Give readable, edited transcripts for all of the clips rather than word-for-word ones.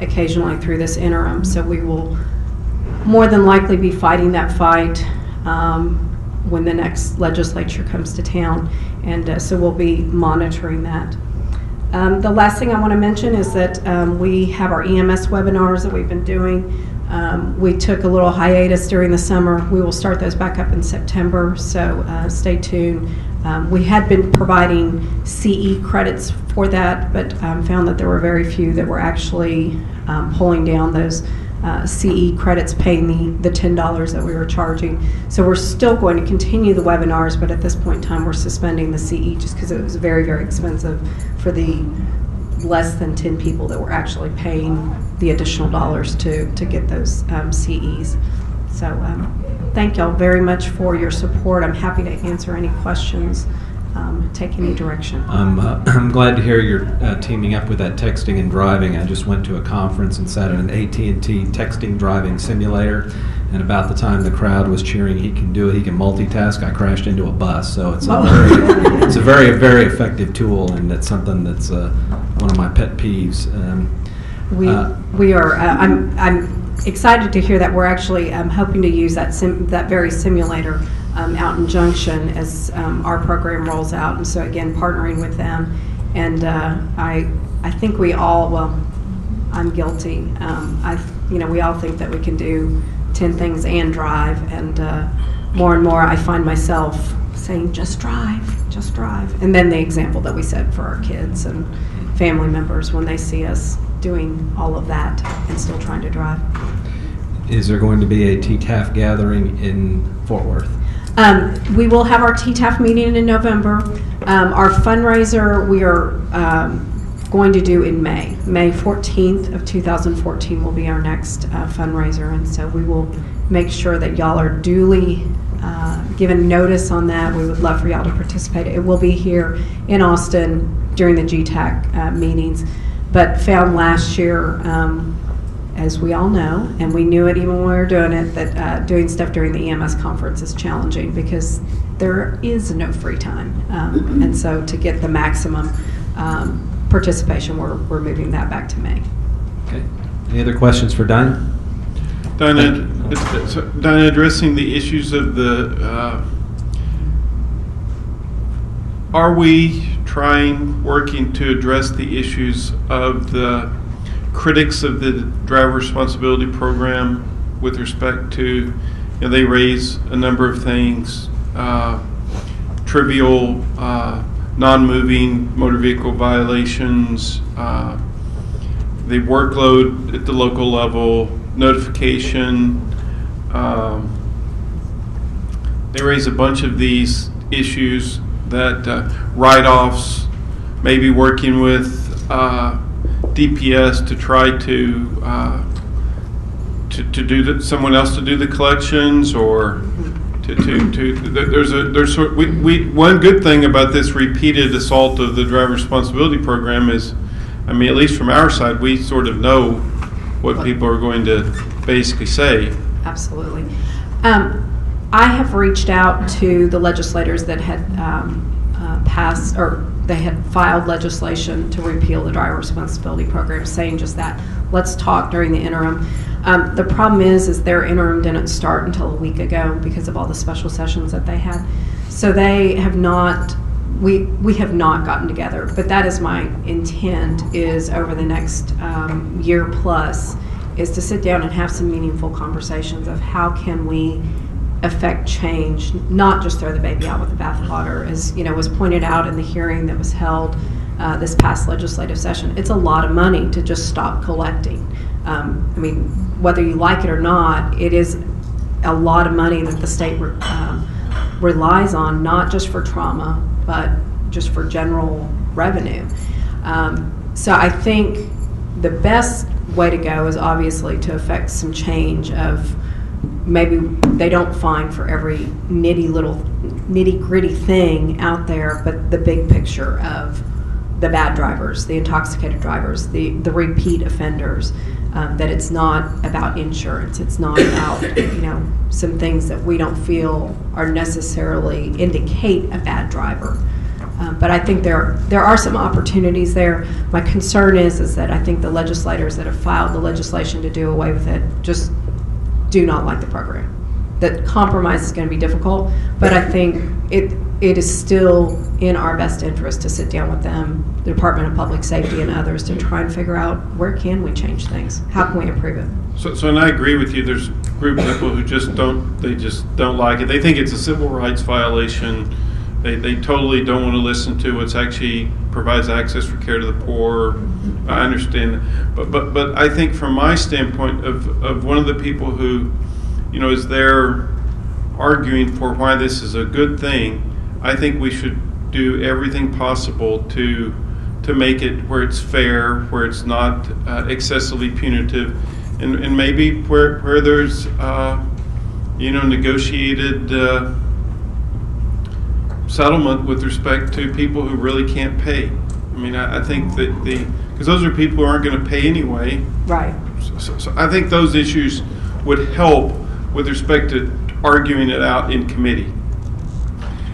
occasionally through this interim. So we will more than likely be fighting that fight when the next legislature comes to town, and so we'll be monitoring that. The last thing I want to mention is that we have our EMS webinars that we've been doing. We took a little hiatus during the summer. We will start those back up in September, so stay tuned. We had been providing CE credits for that, but found that there were very few that were actually pulling down those CE credits, paying the $10 that we were charging. So we're still going to continue the webinars, but at this point in time we're suspending the CE just because it was very, very expensive for the less than 10 people that were actually paying the additional dollars to get those CEs. So thank y'all very much for your support. I'm happy to answer any questions, take any direction. I'm glad to hear you're teaming up with that texting and driving. I just went to a conference and sat in an AT&T texting driving simulator, and about the time the crowd was cheering he can do it, he can multitask, I crashed into a bus. So it's it's a very, very effective tool, and it's something that's one of my pet peeves. We are. I'm excited to hear that we're actually hoping to use that very simulator out in Junction as our program rolls out, and so again partnering with them. And I think we all, well, I'm guilty. We all think that we can do 10 things and drive, and more I find myself saying just drive, and then the example that we set for our kids and family members when they see us doing all of that and still trying to drive. Is there going to be a TTAF gathering in Fort Worth? We will have our TTAF meeting in November. Our fundraiser we are going to do in May. May 14th of 2014 will be our next fundraiser, and so we will make sure that y'all are duly given notice on that. We would love for y'all to participate. It will be here in Austin during the GTAC meetings, but found last year, as we all know, and we knew it even when we were doing it, that doing stuff during the EMS conference is challenging because there is no free time. And so to get the maximum participation, we're moving that back to May. Okay. Any other questions for Dinah? Dinah, addressing the issues of the, are we working to address the issues of the critics of the driver responsibility program with respect to, they raise a number of things, trivial non-moving motor vehicle violations, the workload at the local level, notification. They raise a bunch of these issues that write-offs, maybe working with DPS to try to do someone else to do the collections, or one good thing about this repeated assault of the driver responsibility program is, at least from our side, we sort of know what people are going to basically say. Absolutely. I have reached out to the legislators that had passed, or they had filed legislation to repeal the driver responsibility program, saying just that. Let's talk during the interim. The problem is their interim didn't start until a week ago because of all the special sessions that they had. So they have not, we have not gotten together. But that is my intent, is over the next year plus, is to sit down and have some meaningful conversations of how can we affect change, not just throw the baby out with the bathwater. As was pointed out in the hearing that was held this past legislative session, it's a lot of money to just stop collecting. Whether you like it or not, it is a lot of money that the state relies on, not just for trauma, but just for general revenue. So I think the best way to go is obviously to affect some change of, maybe they don't fine for every nitty gritty thing out there, but the big picture of the bad drivers, the intoxicated drivers, the repeat offenders, that it's not about insurance, it's not about some things that we don't feel are necessarily indicate a bad driver. But I think there are some opportunities there. My concern is that I think the legislators that have filed the legislation to do away with it just do not like the program. That compromise is going to be difficult, but I think it is still in our best interest to sit down with them, the Department of Public Safety and others, to try and figure out where can we change things? How can we improve it? So and I agree with you. There's a group of people who just don't like it. They think it's a civil rights violation. They totally don't want to listen to what's actually provides access for care to the poor. I understand, but I think from my standpoint of one of the people who, is there arguing for why this is a good thing, I think we should do everything possible to make it where it's fair, where it's not excessively punitive, and maybe where there's negotiated settlement with respect to people who really can't pay. I mean, I think that because those are people who aren't going to pay anyway. Right. So I think those issues would help with respect to arguing it out in committee.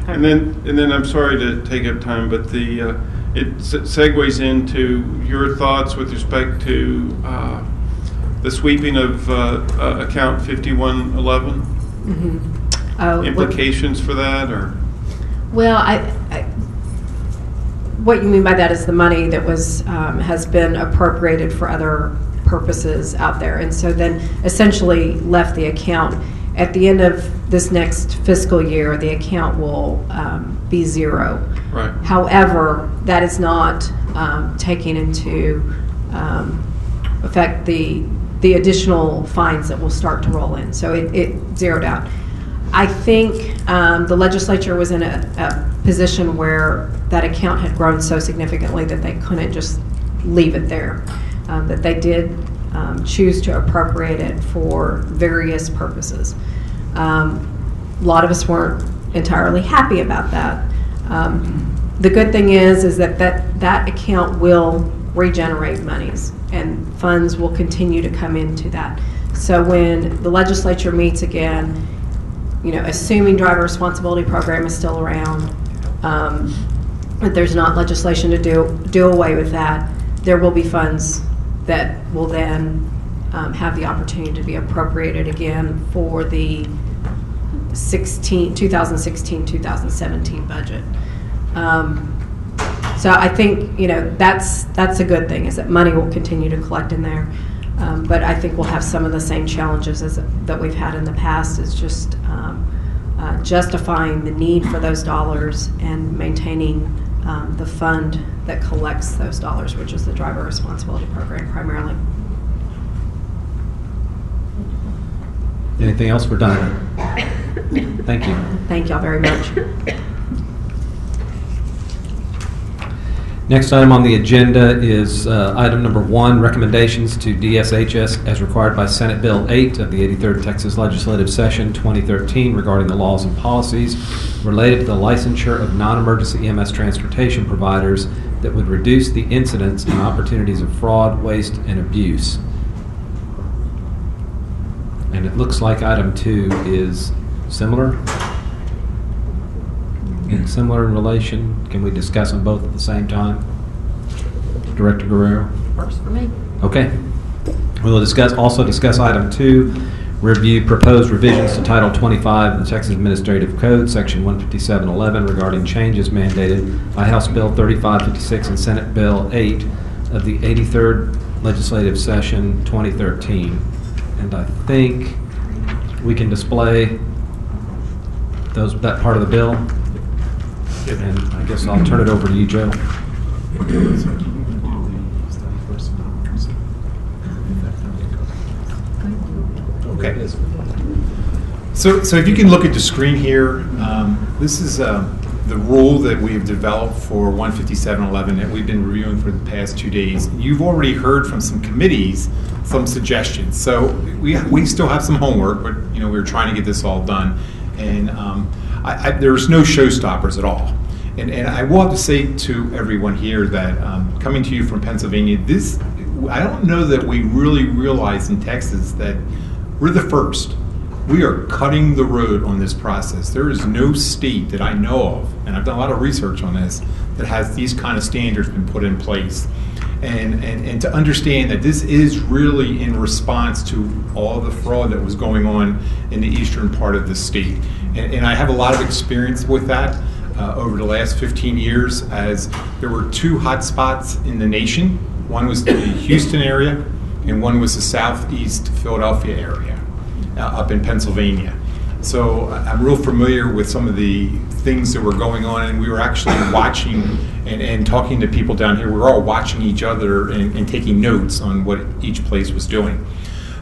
And then I'm sorry to take up time, but it segues into your thoughts with respect to the sweeping of account 5111. Mm-hmm. Implications for that, or? Well, what you mean by that is the money that was has been appropriated for other purposes out there, and so then essentially left the account. At the end of this next fiscal year, the account will be zero. Right. However, that is not taking into effect the additional fines that will start to roll in. So it zeroed out. I think the legislature was in a position where that account had grown so significantly that they couldn't just leave it there. That they did choose to appropriate it for various purposes. A lot of us weren't entirely happy about that. The good thing is that account will regenerate monies, and funds will continue to come into that. So when the legislature meets again, assuming driver responsibility program is still around, but there's not legislation to do away with that, there will be funds that will then have the opportunity to be appropriated again for the 2016-2017 budget. So I think that's a good thing, is that money will continue to collect in there. But I think we'll have some of the same challenges that we've had in the past, is just justifying the need for those dollars and maintaining the fund that collects those dollars, which is the driver responsibility program primarily. Anything else for Dinah? Thank you. Thank y'all very much. Next item on the agenda is item number 1, recommendations to DSHS as required by Senate Bill 8 of the 83rd Texas Legislative Session 2013 regarding the laws and policies related to the licensure of non-emergency EMS transportation providers that would reduce the incidence and opportunities of fraud, waste, and abuse. And it looks like item 2 is similar. Similar in relation. Can we discuss them both at the same time? Director Guerrero? Works for me. Okay. We will also discuss item 2, review proposed revisions to Title 25 of the Texas Administrative Code, Section 15711, regarding changes mandated by House Bill 3556 and Senate Bill 8 of the 83rd Legislative Session 2013. And I think we can display that part of the bill. And I guess I'll turn it over to you, Joe. Okay. So if you can look at the screen here, this is the rule that we have developed for 15711 that we've been reviewing for the past 2 days. You've already heard from some committees some suggestions. So we still have some homework, but we're trying to get this all done. And there's no showstoppers at all. And I will have to say to everyone here that coming to you from Pennsylvania, I don't know that we really realize in Texas that we're the first. we are cutting the road on this process. There is no state that I know of, and I've done a lot of research on this, that has these kind of standards been put in place. And to understand that this is really in response to all the fraud that was going on in the eastern part of the state. And I have a lot of experience with that over the last 15 years, as there were two hot spots in the nation. One was the Houston area, and one was the southeast Philadelphia area up in Pennsylvania. So I'm real familiar with some of the things that were going on, and we were actually watching and talking to people down here. We were all watching each other and taking notes on what each place was doing.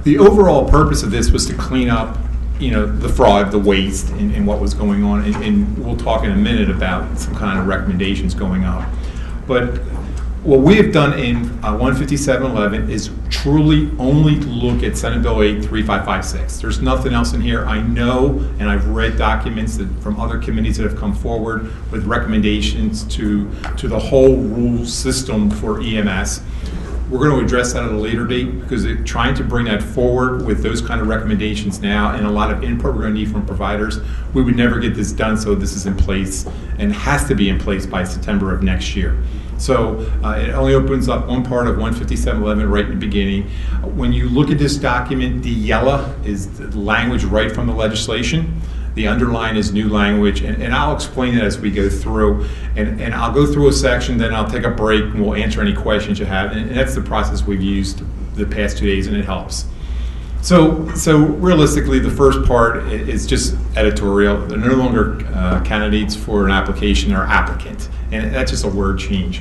The overall purpose of this was to clean up, the fraud, the waste, and what was going on. And we'll talk in a minute about some kind of recommendations going up. But what we have done in 15711 is truly only look at Senate Bill 83556. There's nothing else in here. I know, and I've read documents from other committees that have come forward with recommendations to the whole rule system for EMS. We're going to address that at a later date, because trying to bring that forward with those kind of recommendations now and a lot of input we're going to need from providers, we would never get this done. So this is in place and has to be in place by September of next year. So it only opens up one part of 15711 right in the beginning. When you look at this document, the yellow is the language right from the legislation. The underline is new language, and I'll explain it as we go through. And I'll go through a section, then I'll take a break, and we'll answer any questions you have. And that's the process we've used the past 2 days, and it helps. So realistically, the first part is just editorial. They're no longer candidates for an application, they're applicant. And that's just a word change.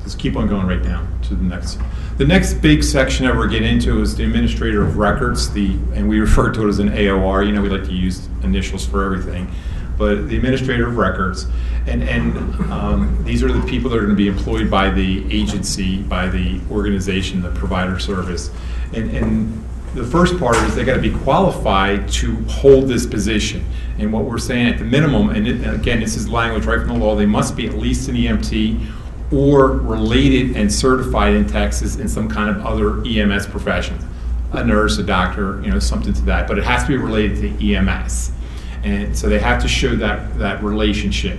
Just keep on going right down to the next. The next big section that we're getting into is the administrator of records, and we refer to it as an AOR. We like to use initials for everything. But the administrator of records, and these are the people that are going to be employed by the agency, by the organization, the provider service. And the first part is they got to be qualified to hold this position. And what we're saying at the minimum, and again, this is language right from the law, they must be at least an EMT or related and certified in Texas in some kind of other EMS profession, a nurse, a doctor, something to that. But it has to be related to EMS. And so they have to show that relationship.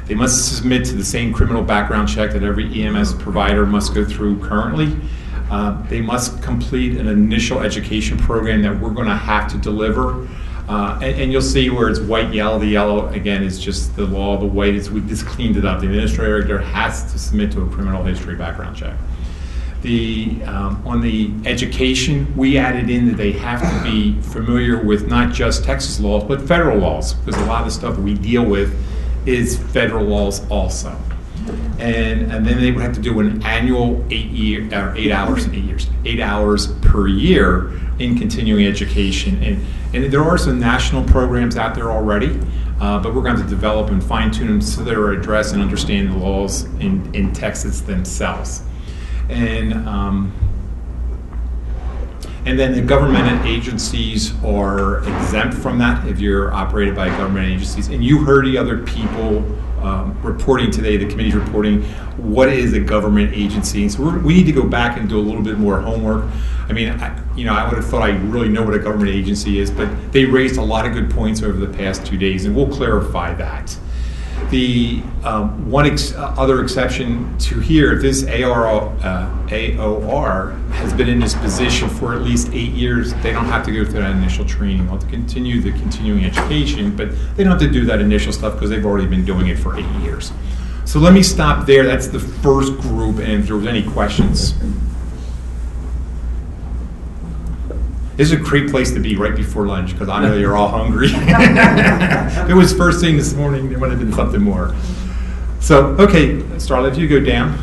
They must submit to the same criminal background check that every EMS provider must go through currently. They must complete an initial education program that we're going to have to deliver. And you'll see where it's white, yellow. The yellow, again, is just the law. The white is, we just cleaned it up. The administrator has to submit to a criminal history background check. On the education, we added in that they have to be familiar with not just Texas laws, but federal laws, because a lot of the stuff we deal with is federal laws also. And then they would have to do an annual 8 hours per year in continuing education. And there are some national programs out there already, but we're going to develop and fine tune them so they're addressed and understand the laws in Texas themselves. And then the government agencies are exempt from that if you're operated by government agencies. And you heard the other people reporting today, the committee's reporting, what is a government agency? And so we need to go back and do a little bit more homework. I mean, I would have thought I really know what a government agency is, but they raised a lot of good points over the past 2 days, and we'll clarify that. The other exception to here, if this AOR has been in this position for at least 8 years, they don't have to go through that initial training. They'll have to continue the continuing education, but they don't have to do that initial stuff because they've already been doing it for 8 years. So let me stop there. That's the first group, and if there was any questions. This is a great place to be right before lunch because I know you're all hungry. If it was first thing this morning, there would have been something more. So, okay, Starla, if you go down,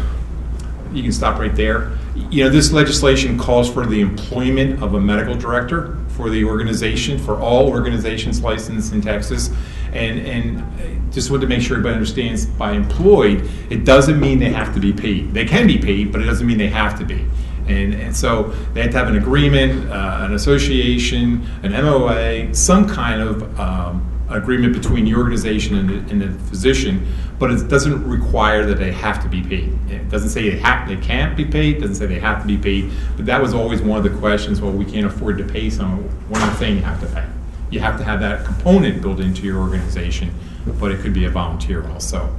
you can stop right there. This legislation calls for the employment of a medical director for the organization, for all organizations licensed in Texas. And just wanted to make sure everybody understands, by employed, it doesn't mean they have to be paid. They can be paid, but it doesn't mean they have to be. And so they have to have an agreement, an association, an MOA, some kind of agreement between the organization and the physician. but it doesn't require that they have to be paid. It doesn't say they can't be paid, it doesn't say they have to be paid, but that was always one of the questions, well, we can't afford to pay someone. We're not saying you have to pay. You have to have that component built into your organization, but it could be a volunteer also.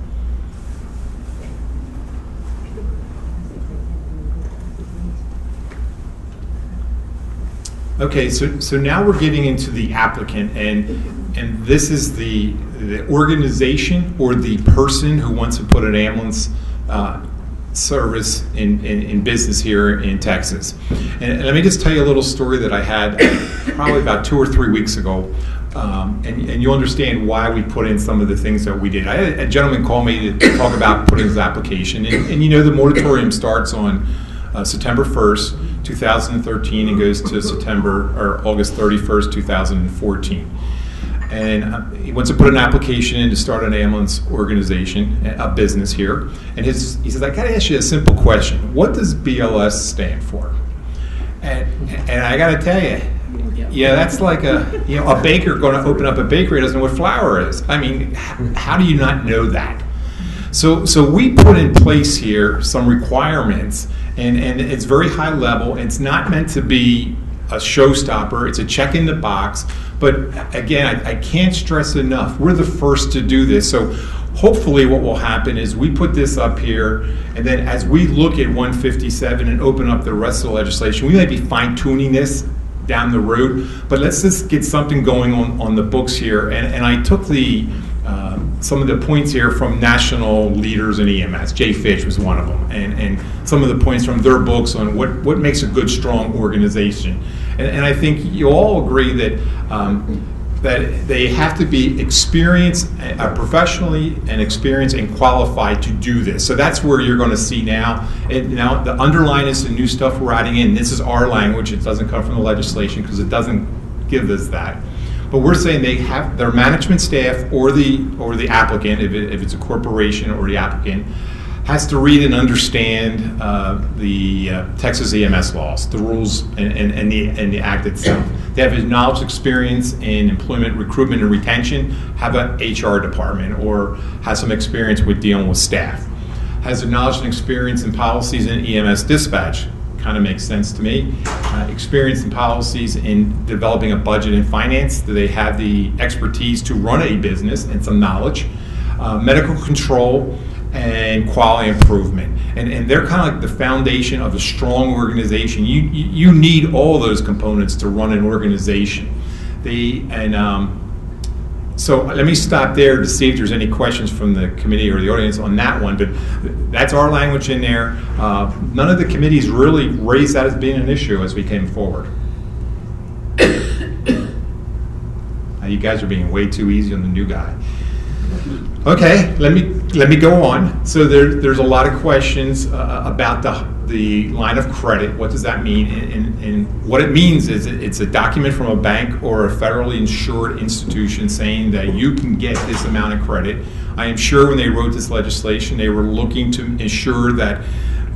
Okay, so now we're getting into the applicant, and this is the organization or the person who wants to put an ambulance service in business here in Texas. And let me just tell you a little story that I had probably about 2 or 3 weeks ago, and you'll understand why we put in some of the things that we did. I had a gentleman call me to talk about putting his application, and you know the moratorium starts on September 1st, 2013, and goes to August 31st, 2014. And he wants to put an application in to start an ambulance organization, a business here. And he says, I got to ask you a simple question. What does BLS stand for? And I got to tell you, yeah, that's like a baker going to open up a bakery doesn't know what flour is. I mean, how do you not know that? So we put in place here some requirements, and it's very high level. It's not meant to be a showstopper. It's a check in the box. But again, I can't stress enough, we're the first to do this. So hopefully what will happen is we put this up here, and then as we look at 157 and open up the rest of the legislation, we might be fine-tuning this down the road, but let's just get something going on the books here. And I took some of the points here from national leaders in EMS. Jay Fish was one of them, and some of the points from their books on what makes a good, strong organization. And I think you all agree that that they have to be experienced, professionally and experienced and qualified to do this. So that's where you're going to see now. Now the underline is the new stuff we're adding in. This is our language. It doesn't come from the legislation because it doesn't give us that. But we're saying they have their management staff or the applicant, if it's a corporation or the applicant, has to read and understand the Texas EMS laws, the rules, and the act itself. They have a knowledge, experience in employment, recruitment, and retention, have an HR department, or has some experience with dealing with staff. Has a knowledge and experience in policies in EMS dispatch. Kind of makes sense to me. Experience and policies in developing a budget and finance. Do they have the expertise to run a business and some knowledge? Medical control and quality improvement. And they're kind of like the foundation of a strong organization. You need all those components to run an organization. So let me stop there to see if there's any questions from the committee or the audience on that one, but that's our language in there. None of the committees really raised that as being an issue as we came forward. You guys are being way too easy on the new guy. Okay, let me go on. So there's a lot of questions about the line of credit. What does that mean? And what it means is it's a document from a bank or a federally insured institution saying that you can get this amount of credit. I am sure when they wrote this legislation, they were looking to ensure that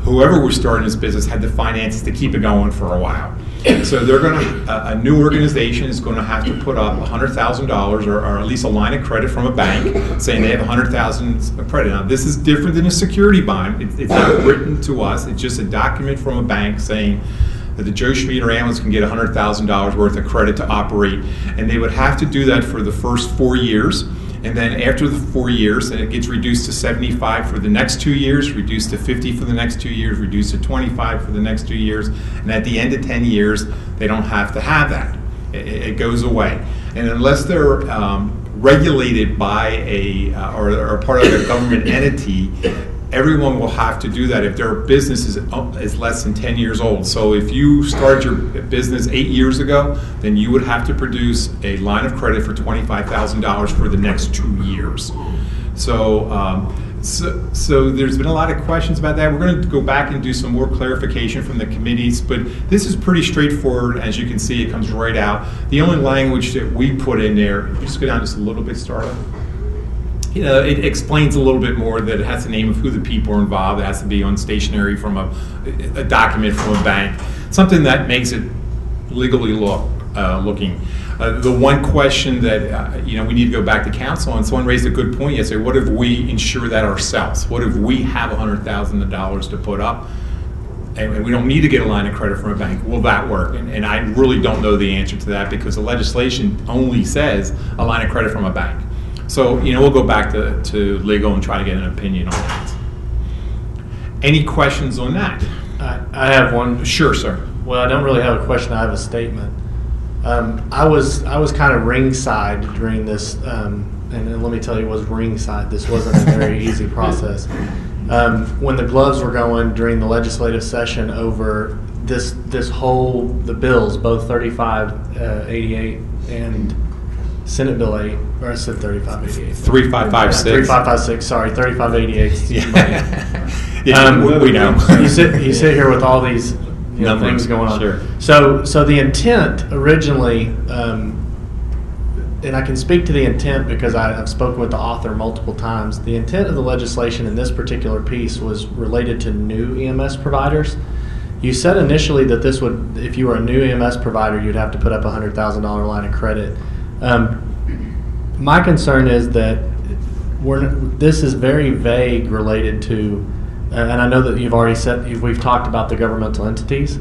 whoever was starting this business had the finances to keep it going for a while. So they're going to, a new organization is going to have to put up $100,000 or at least a line of credit from a bank saying they have $100,000 of credit. Now this is different than a security bond. It's not written to us. It's just a document from a bank saying that the Joe Schmieder ambulance can get $100,000 worth of credit to operate, and they would have to do that for the first 4 years. And then after the 4 years, then it gets reduced to 75 for the next 2 years, reduced to 50 for the next 2 years, reduced to 25 for the next 2 years. And at the end of 10 years, they don't have to have that. It goes away. And unless they're regulated by or part of a government entity, everyone will have to do that if their business is less than 10 years old. So if you started your business 8 years ago, then you would have to produce a line of credit for $25,000 for the next 2 years. So there's been a lot of questions about that. We're going to go back and do some more clarification from the committees, but this is pretty straightforward. As you can see, it comes right out. The only language that we put in there, just go down just a little bit, Starla. It explains a little bit more that it has the name of who the people are involved. It has to be on stationery from a document from a bank, something that makes it legally look looking. The one question that we need to go back to council, and someone raised a good point yesterday. What if we insure that ourselves? What if we have $100,000 to put up, and we don't need to get a line of credit from a bank? Will that work? And I really don't know the answer to that, because the legislation only says a line of credit from a bank. So we'll go back to legal and try to get an opinion on that. Any questions on that? I have one. Sure, sir. Well, I don't really have a question. I have a statement. I was kind of ringside during this, and let me tell you, it was ringside. This wasn't a very easy process. When the gloves were going during the legislative session over the bills, both 3588 and Senate Bill 8, or I said 3588. 3556. 3556. Sorry, 3588. Yeah, we know. You sit here with all these things going on. Sure. So the intent originally, and I can speak to the intent because I've spoken with the author multiple times. The intent of the legislation in this particular piece was related to new EMS providers. You said initially that this would, if you were a new EMS provider, you'd have to put up a $100,000 line of credit. My concern is that this is very vague related to, and I know that you've already said, we've talked about the governmental entities,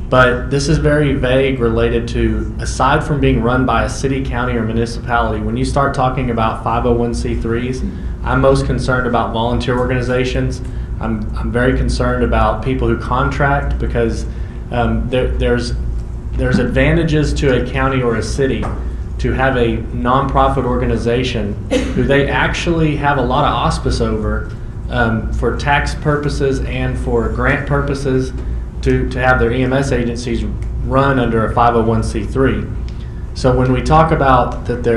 but this is very vague related to, aside from being run by a city, county, or municipality, when you start talking about 501c3s, I'm most concerned about volunteer organizations. I'm very concerned about people who contract, because there's advantages to a county or a city to have a nonprofit organization who they actually have a lot of auspice over for tax purposes and for grant purposes to have their EMS agencies run under a 501c3. So when we talk about that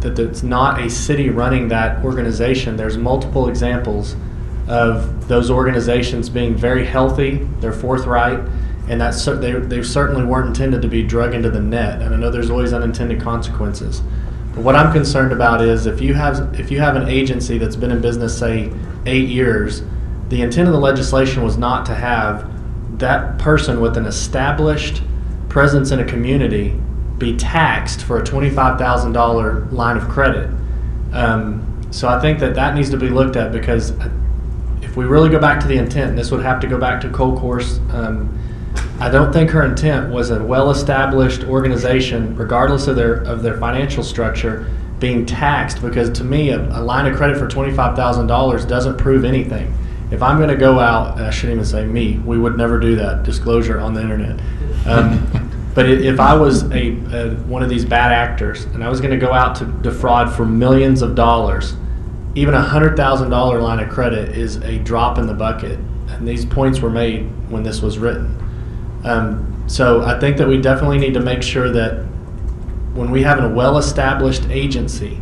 it's not a city running that organization, there's multiple examples of those organizations being very healthy, they're forthright, and they certainly weren't intended to be drug into the net. And I know there's always unintended consequences. But what I'm concerned about is if you have an agency that's been in business, say, 8 years, the intent of the legislation was not to have that person with an established presence in a community be taxed for a $25,000 line of credit. So I think that needs to be looked at, because if we really go back to the intent, and this would have to go back to Colcourse, I don't think her intent was a well-established organization, regardless of their financial structure, being taxed, because to me, a line of credit for $25,000 doesn't prove anything. If I'm going to go out, and I shouldn't even say me, we would never do that, disclosure on the internet. But if I was one of these bad actors and I was going to go out to defraud for millions of dollars, even a $100,000 line of credit is a drop in the bucket. And these points were made when this was written. So I think that we definitely need to make sure that when we have a well-established agency,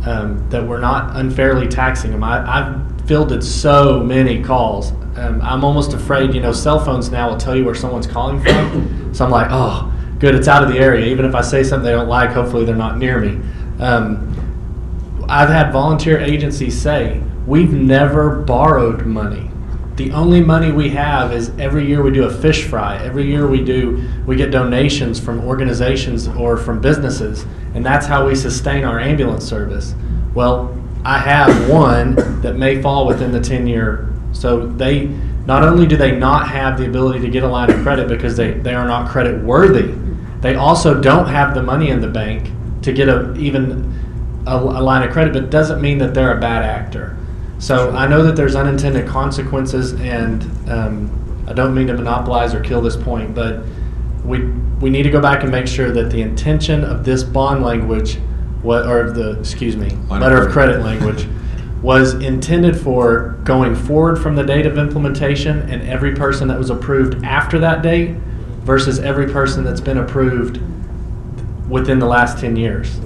that we're not unfairly taxing them. I've fielded so many calls. I'm almost afraid, cell phones now will tell you where someone's calling from. So I'm like, oh, good, it's out of the area. Even if I say something they don't like, hopefully they're not near me. I've had volunteer agencies say, we've never borrowed money. The only money we have is every year we do a fish fry. Every year we get donations from organizations or from businesses, and that's how we sustain our ambulance service. Well, I have one that may fall within the 10-year. So they not only do they not have the ability to get a line of credit because they are not credit worthy, they also don't have the money in the bank to get even a line of credit, but it doesn't mean that they're a bad actor. So I know that there's unintended consequences, and I don't mean to monopolize or kill this point, but we need to go back and make sure that the intention of this bond language, letter of credit language, was intended for going forward from the date of implementation and every person that was approved after that date versus every person that's been approved within the last 10 years.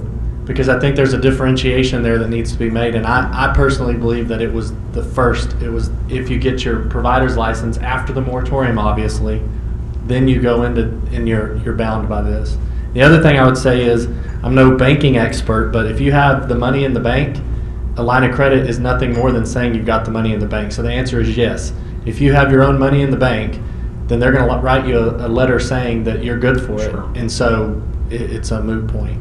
Because I think there's a differentiation there that needs to be made, and I personally believe that it was the first. It was, if you get your provider's license after the moratorium, obviously, then you go and you're bound by this. The other thing I would say is, I'm no banking expert, but if you have the money in the bank, a line of credit is nothing more than saying you've got the money in the bank. So the answer is yes. If you have your own money in the bank, then they're going to write you a letter saying that you're good for it. And so it's a moot point.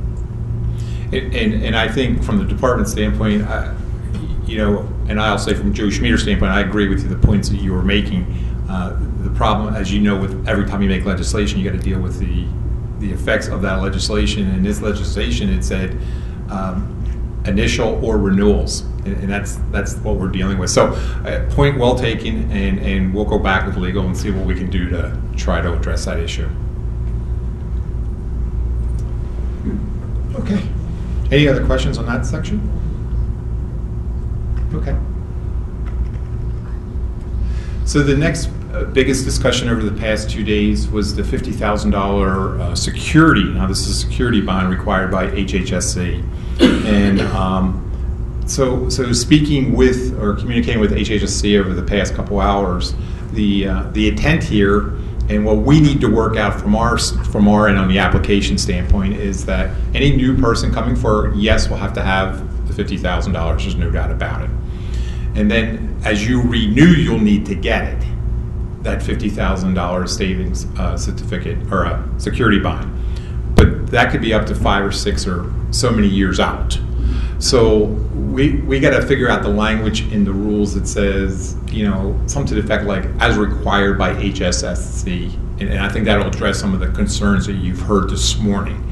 And I think from the department standpoint, and I'll say from Joe Schmieder's standpoint, I agree with you, the points that you were making. The problem, as you know, with every time you make legislation, you got to deal with the effects of that legislation. In this legislation, it said initial or renewals, and that's what we're dealing with. So, point well taken, and we'll go back with legal and see what we can do to try to address that issue. Okay. Any other questions on that section? Okay. So the next biggest discussion over the past 2 days was the $50,000 security. Now this is a security bond required by HHSC. And so speaking with or communicating with HHSC over the past couple hours, the intent here and what we need to work out from our end on the application standpoint is that any new person coming forward, yes, will have to have the $50,000. There's no doubt about it. And then as you renew, you'll need to get it, that $50,000 savings certificate or a security bond. But that could be up to 5 or 6 or so many years out. So we got to figure out the language in the rules that says, something to the effect like as required by HSSC, and I think that'll address some of the concerns that you've heard this morning.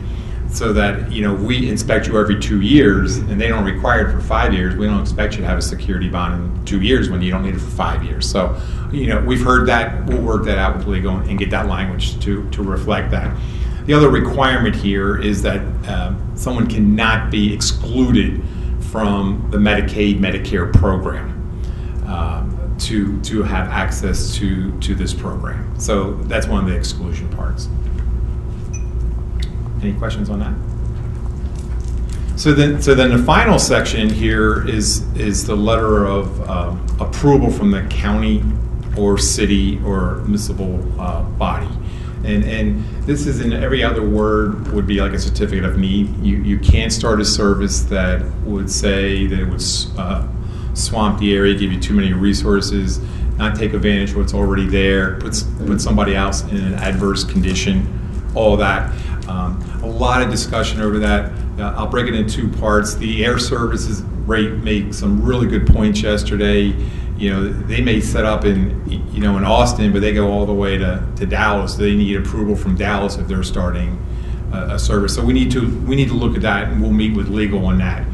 So that we inspect you every 2 years, and they don't require it for 5 years. We don't expect you to have a security bond in 2 years when you don't need it for 5 years. So we've heard that. We'll work that out with legal and get that language to reflect that. The other requirement here is that someone cannot be excluded from the Medicaid, Medicare program to have access to this program. So that's one of the exclusion parts. Any questions on that? So then the final section here is the letter of approval from the county or city or municipal body. And this is in every other word would be like a certificate of need. You can't start a service that would say that it would swamp the area, give you too many resources, not take advantage of what's already there, put somebody else in an adverse condition, all that. A lot of discussion over that. I'll break it in 2 parts. The Air Services rate made some really good points yesterday. They may set up in Austin, but they go all the way to Dallas. They need approval from Dallas if they're starting a service. So we need to look at that, and we'll meet with legal on that.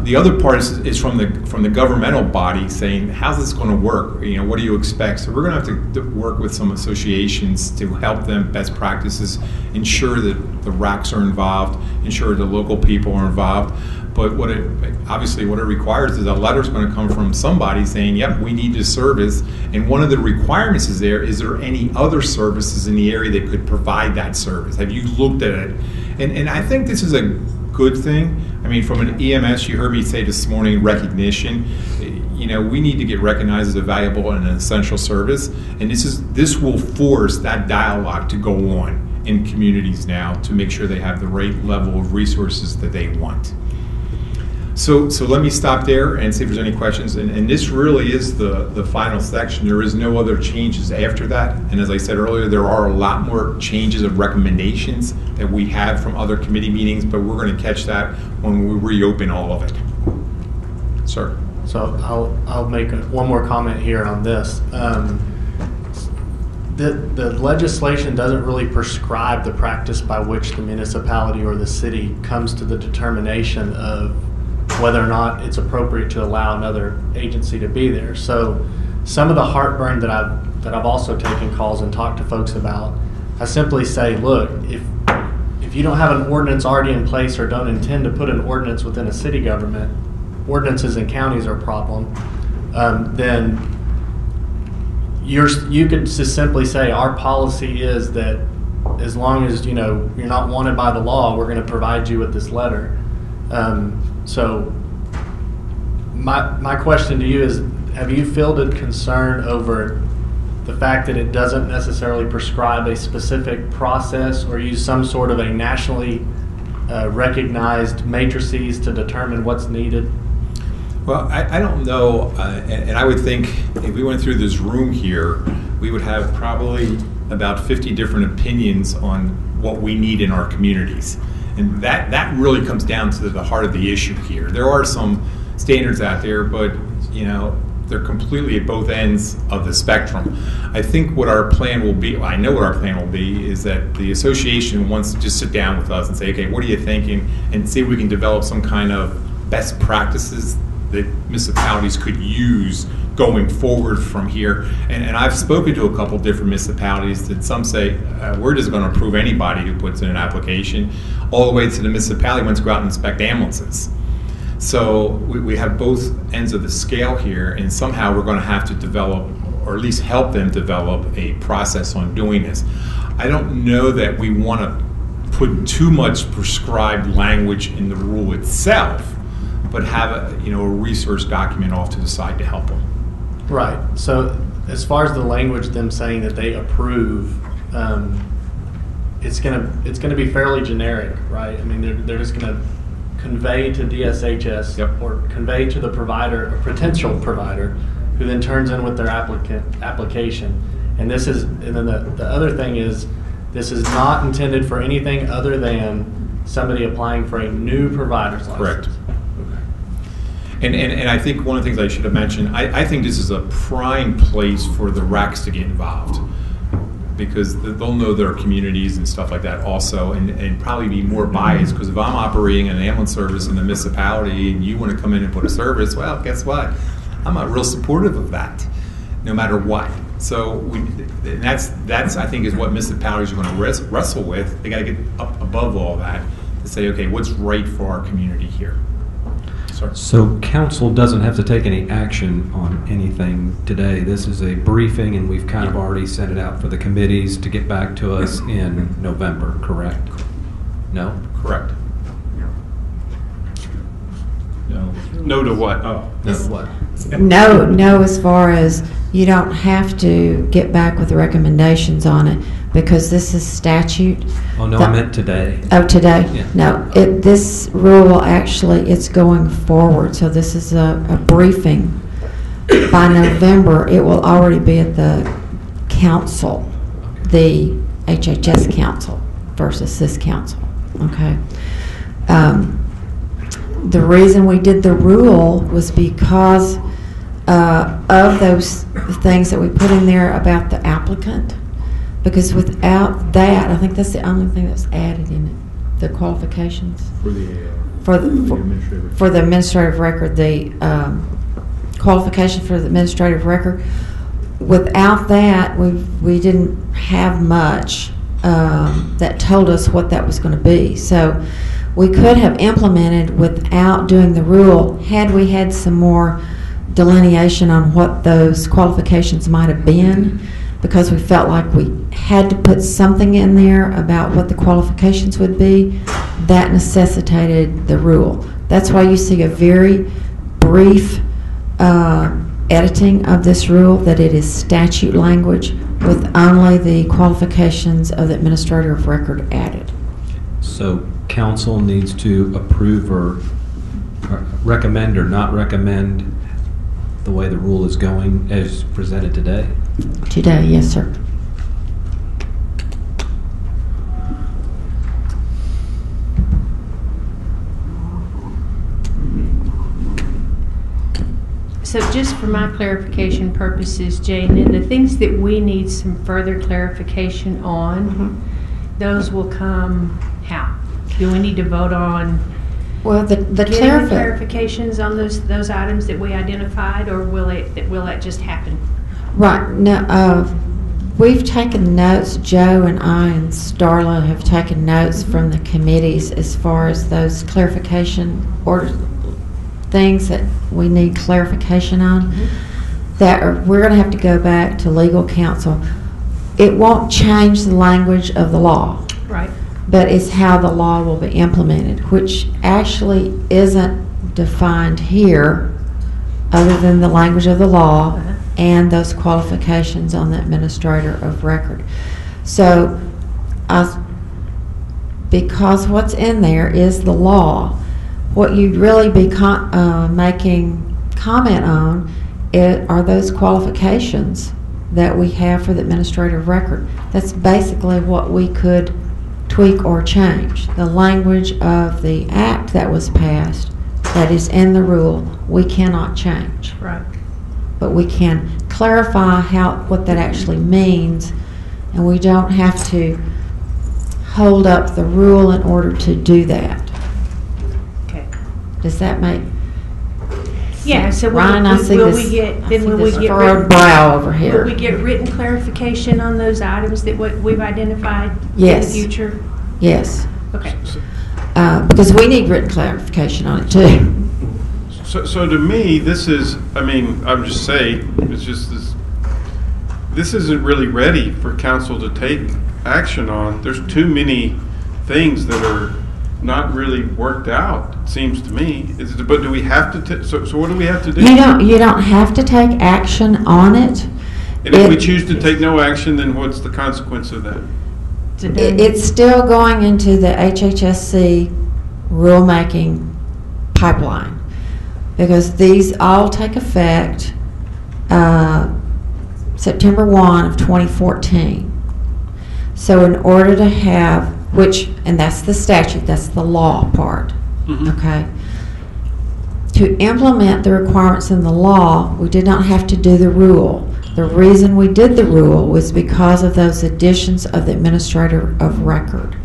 The other part is from the governmental body saying, how's this going to work? What do you expect? So we're going to have to work with some associations to help them best practices, ensure that the RACs are involved, ensure the local people are involved. But what it requires is a letter's going to come from somebody saying, yep, we need this service. And one of the requirements is there any other services in the area that could provide that service? Have you looked at it? And I think this is a good thing. I mean, from an EMS, you heard me say this morning, recognition. We need to get recognized as a valuable and an essential service. And this will force that dialogue to go on in communities now to make sure they have the right level of resources that they want. So let me stop there and see if there's any questions. And this really is the final section. There is no other changes after that. And as I said earlier, there are a lot more changes of recommendations that we have from other committee meetings, but we're going to catch that when we reopen all of it. Sir. So I'll make one more comment here on this. The legislation doesn't really prescribe the practice by which the municipality or the city comes to the determination of whether or not it's appropriate to allow another agency to be there. So some of the heartburn that I've also taken calls and talked to folks about, I simply say, look, if you don't have an ordinance already in place or don't intend to put an ordinance within a city government, ordinances in counties are a problem, then you could just simply say our policy is that as long as you're not wanted by the law, we're going to provide you with this letter. So my question to you is, have you fielded concern over the fact that it doesn't necessarily prescribe a specific process or use some sort of a nationally recognized matrices to determine what's needed? Well, I don't know, and I would think if we went through this room here, we would have probably about 50 different opinions on what we need in our communities. And that really comes down to the heart of the issue here. There are some standards out there, but they're completely at both ends of the spectrum. I think what our plan will be, I know what our plan will be, is that the association wants to just sit down with us and say, okay, what are you thinking? And see if we can develop some kind of best practices that municipalities could use going forward from here. And I've spoken to a couple different municipalities that some say, we're just going to approve anybody who puts in an application, all the way to the municipality wants to go out and inspect ambulances. So we have both ends of the scale here, and somehow we're going to have to develop, or at least help them develop, a process on doing this. I don't know that we want to put too much prescribed language in the rule itself, but have a resource document off to the side to help them. Right. So as far as the language, them saying that they approve, it's gonna be fairly generic, right? I mean, they're just gonna convey to DSHS Yep. or convey to the provider, or potential provider, who then turns in with their application. And then the other thing is, this is not intended for anything other than somebody applying for a new provider's license. Correct. And I think one of the things I should have mentioned, I think this is a prime place for the RACs to get involved, because they'll know their communities and stuff like that also, and probably be more biased, because if I'm operating an ambulance service in the municipality and you want to come in and put a service, well, guess what? I'm not real supportive of that, no matter what. So that's I think is what municipalities are going to wrestle with. They got to get up above all that to say, okay, what's right for our community here? Sorry. So council doesn't have to take any action on anything today. This is a briefing, and we've kind of already sent it out for the committees to get back to us in November, correct? No? Correct. No. No to what? Oh, No. What? No, as far as you don't have to get back with recommendations on it, because this is statute. Oh, no, I meant today. Oh, today? Yeah. No, this rule actually, it's going forward, so this is a briefing. By November, it will already be at the council, the HHS council versus this council, okay? The reason we did the rule was because of those things that we put in there about the applicant. Because without that, I think that's the only thing that's added in it, the qualifications. For the administrative record, the qualification for the administrative record. Without that, we didn't have much that told us what that was going to be. So we could have implemented without doing the rule had we had some more delineation on what those qualifications might have been, because we felt like we had to put something in there about what the qualifications would be. That necessitated the rule. That's why you see a very brief editing of this rule, that it is statute language with only the qualifications of the administrator of record added. So council needs to approve or recommend or not recommend the way the rule is going as presented today? Today, yes, sir. So just for my clarification purposes, Jane, and the things that we need some further clarification on, those will come how? Do we need to vote on Well, the getting clarification. clarifications on those items that we identified, or will that just happen? Right. No, we've taken notes. Joe and I and Starla have taken notes from the committees as far as those clarification or things that we need clarification on. We're going to have to go back to legal counsel. It won't change the language of the law, Right. but it's how the law will be implemented, which actually isn't defined here other than the language of the law and those qualifications on the administrator of record. So, because what's in there is the law, what you'd really be making comment on are those qualifications that we have for the administrative record. That's basically what we could tweak or change. The language of the act that was passed, that is in the rule, we cannot change. Right. But we can clarify what that actually means, and we don't have to hold up the rule in order to do that. Okay. Does that make? Yeah, so Ryan, I see will this, we get, I then see will we this get furrowed written, brow over here. will we get written clarification on those items that we've identified Yes. in the future? Yes, Okay. because we need written clarification on it too. So to me, this is, I mean, I'm just saying, it's just this isn't really ready for council to take action on. There's too many things that are not really worked out, it seems to me. But do we have to, so what do we have to do? You don't have to take action on it. And if we choose to take no action, then what's the consequence of that? It's still going into the HHSC rulemaking pipeline, because these all take effect September 1 of 2014. So in order to have, and that's the statute, that's the law part, okay? To implement the requirements in the law, we did not have to do the rule. The reason we did the rule was because of those additions of the administrator of record.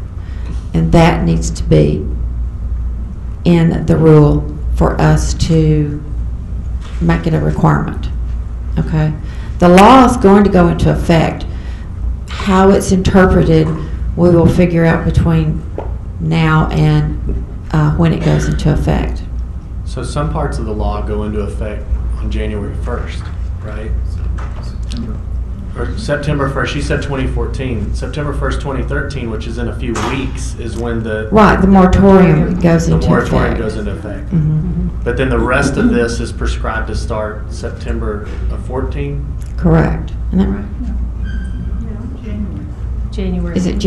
And that needs to be in the rule for us to make it a requirement, okay? The law is going to go into effect. How it's interpreted, we will figure out between now and when it goes into effect. So some parts of the law go into effect on January 1st, right? Or September 1st, you said 2014. September 1st, 2013, which is in a few weeks, is when the Right, the moratorium goes into effect. moratorium goes into effect. Mhm. But then the rest of this is prescribed to start September of 14? Correct. Isn't that right? January. Is it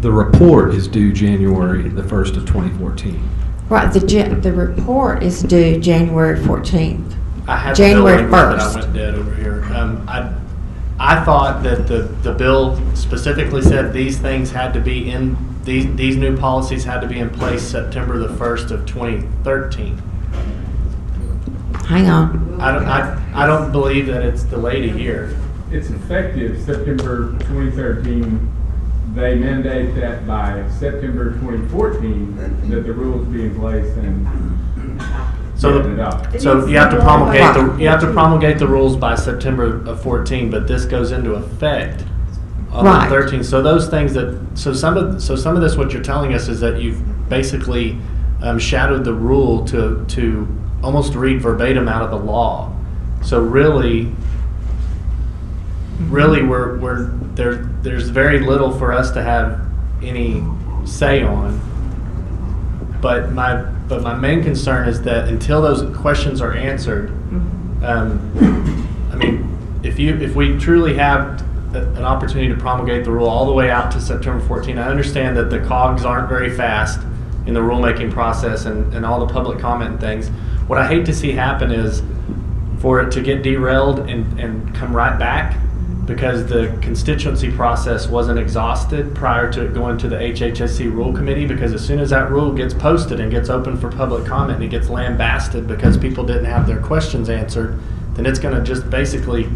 The report is due January the 1st of 2014. right, the report is due January 14th. I had January the bill language, but 1st. I went dead over here. I thought that the bill specifically said these things had to be in, these new policies had to be in place September the 1st of 2013. Hang on. I don't believe that it's delayed a year. It's effective September 2013. They mandate that by September 2014 that the rules be in place and So, get it up. so you have to promulgate the rules by September of 14, but this goes into effect on Right. the 13th. So those things so some of this, what you're telling us is that you've basically shadowed the rule to almost read verbatim out of the law. So really there's very little for us to have any say on. But my main concern is that until those questions are answered, I mean, if we truly have an opportunity to promulgate the rule all the way out to September 14, I understand that the cogs aren't very fast in the rulemaking process and all the public comment and things. What I hate to see happen is for it to get derailed and come right back because the constituency process wasn't exhausted prior to it going to the HHSC Rule Committee, because as soon as that rule gets posted and gets open for public comment and it gets lambasted because people didn't have their questions answered, then it's going to just basically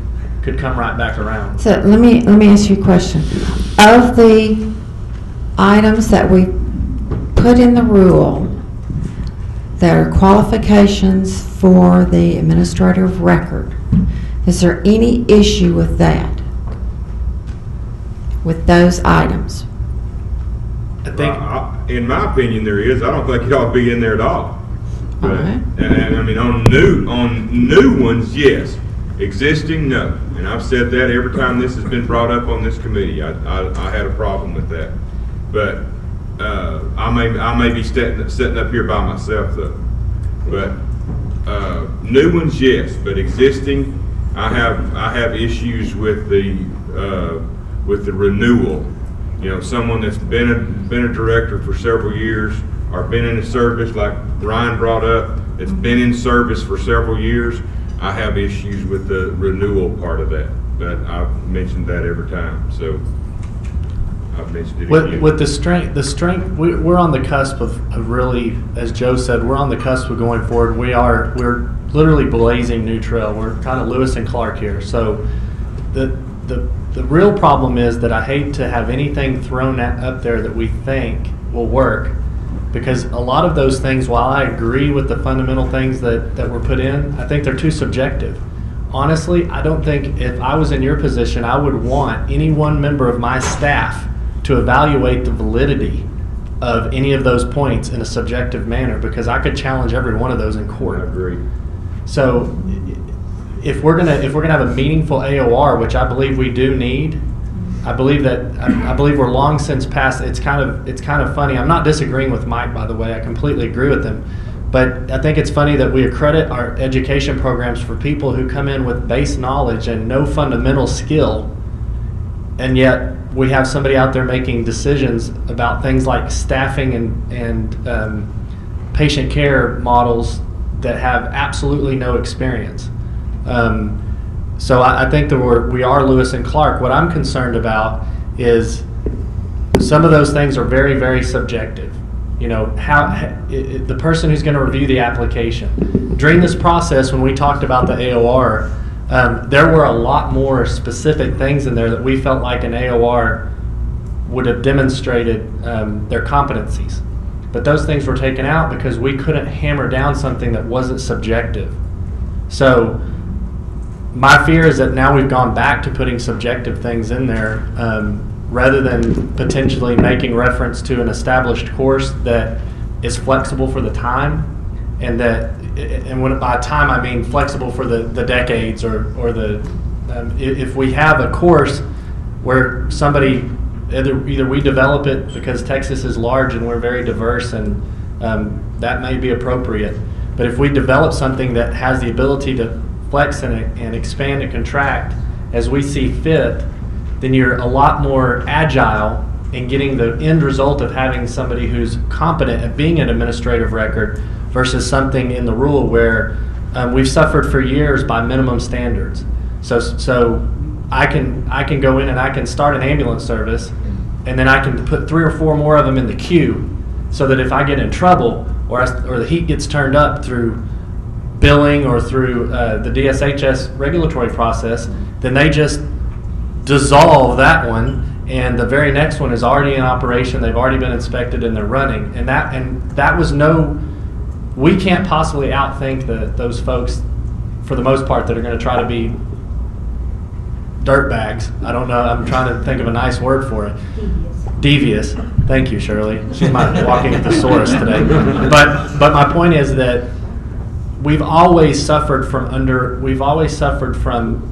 could come right back around. So let me ask you a question. Of the items that we put in the rule that are qualifications for the administrator of record, is there any issue with that? With those items? I think In my opinion, there is. I don't think it ought to be in there at all. But, Okay. and I mean, on new ones, yes. Existing, no. And I've said that every time this has been brought up on this committee. I had a problem with that. But I may be sitting up here by myself though. But new ones, yes. But existing, I have issues with the renewal. You know, someone that's been a director for several years or been in the service, like Ryan brought up, that's been in service for several years. I have issues with the renewal part of that. but I've mentioned that every time, so I've mentioned it again. With the strength, we're on the cusp of really, as Joe said, we're on the cusp of going forward. We're literally blazing new trail. We're kind of Lewis and Clark here. So the real problem is that I hate to have anything thrown up there that we think will work, because a lot of those things, while I agree with the fundamental things that were put in, I think they're too subjective. Honestly, I don't think if I was in your position, I would want any one member of my staff to evaluate the validity of any of those points in a subjective manner, because I could challenge every one of those in court. I agree. So if we're gonna have a meaningful AOR, which I believe we do need, I believe we're long since past. It's kind of funny. I'm not disagreeing with Mike, by the way. I completely agree with him. But I think it's funny that we accredit our education programs for people who come in with base knowledge and no fundamental skill, and yet we have somebody out there making decisions about things like staffing and patient care models that have absolutely no experience. So I think that we are Lewis and Clark. What I'm concerned about is some of those things are very, very subjective. You know, the person who's going to review the application. During this process, when we talked about the AOR, there were a lot more specific things in there that we felt like an AOR would have demonstrated their competencies. But those things were taken out because we couldn't hammer down something that wasn't subjective. So my fear is that now we've gone back to putting subjective things in there, rather than potentially making reference to an established course that is flexible for the time, and when by time I mean flexible for the decades or the if we have a course where somebody either we develop it because Texas is large and we're very diverse, and that may be appropriate, but if we develop something that has the ability to flex and expand and contract as we see fit, then you're a lot more agile in getting the end result of having somebody who's competent at being an administrative record versus something in the rule where we've suffered for years by minimum standards. So I can go in and I can start an ambulance service, and then I can put 3 or 4 more of them in the queue, so that if I get in trouble or the heat gets turned up through billing or through the DSHS regulatory process, then they just dissolve that one, and the very next one is already in operation. They've already been inspected and they're running, and that was we can't possibly outthink those folks for the most part that are going to try to be dirtbags. I don't know. I'm trying to think of a nice word for it. Devious. Thank you, Shirley. She's my walking thesaurus today. But my point is that we've always suffered from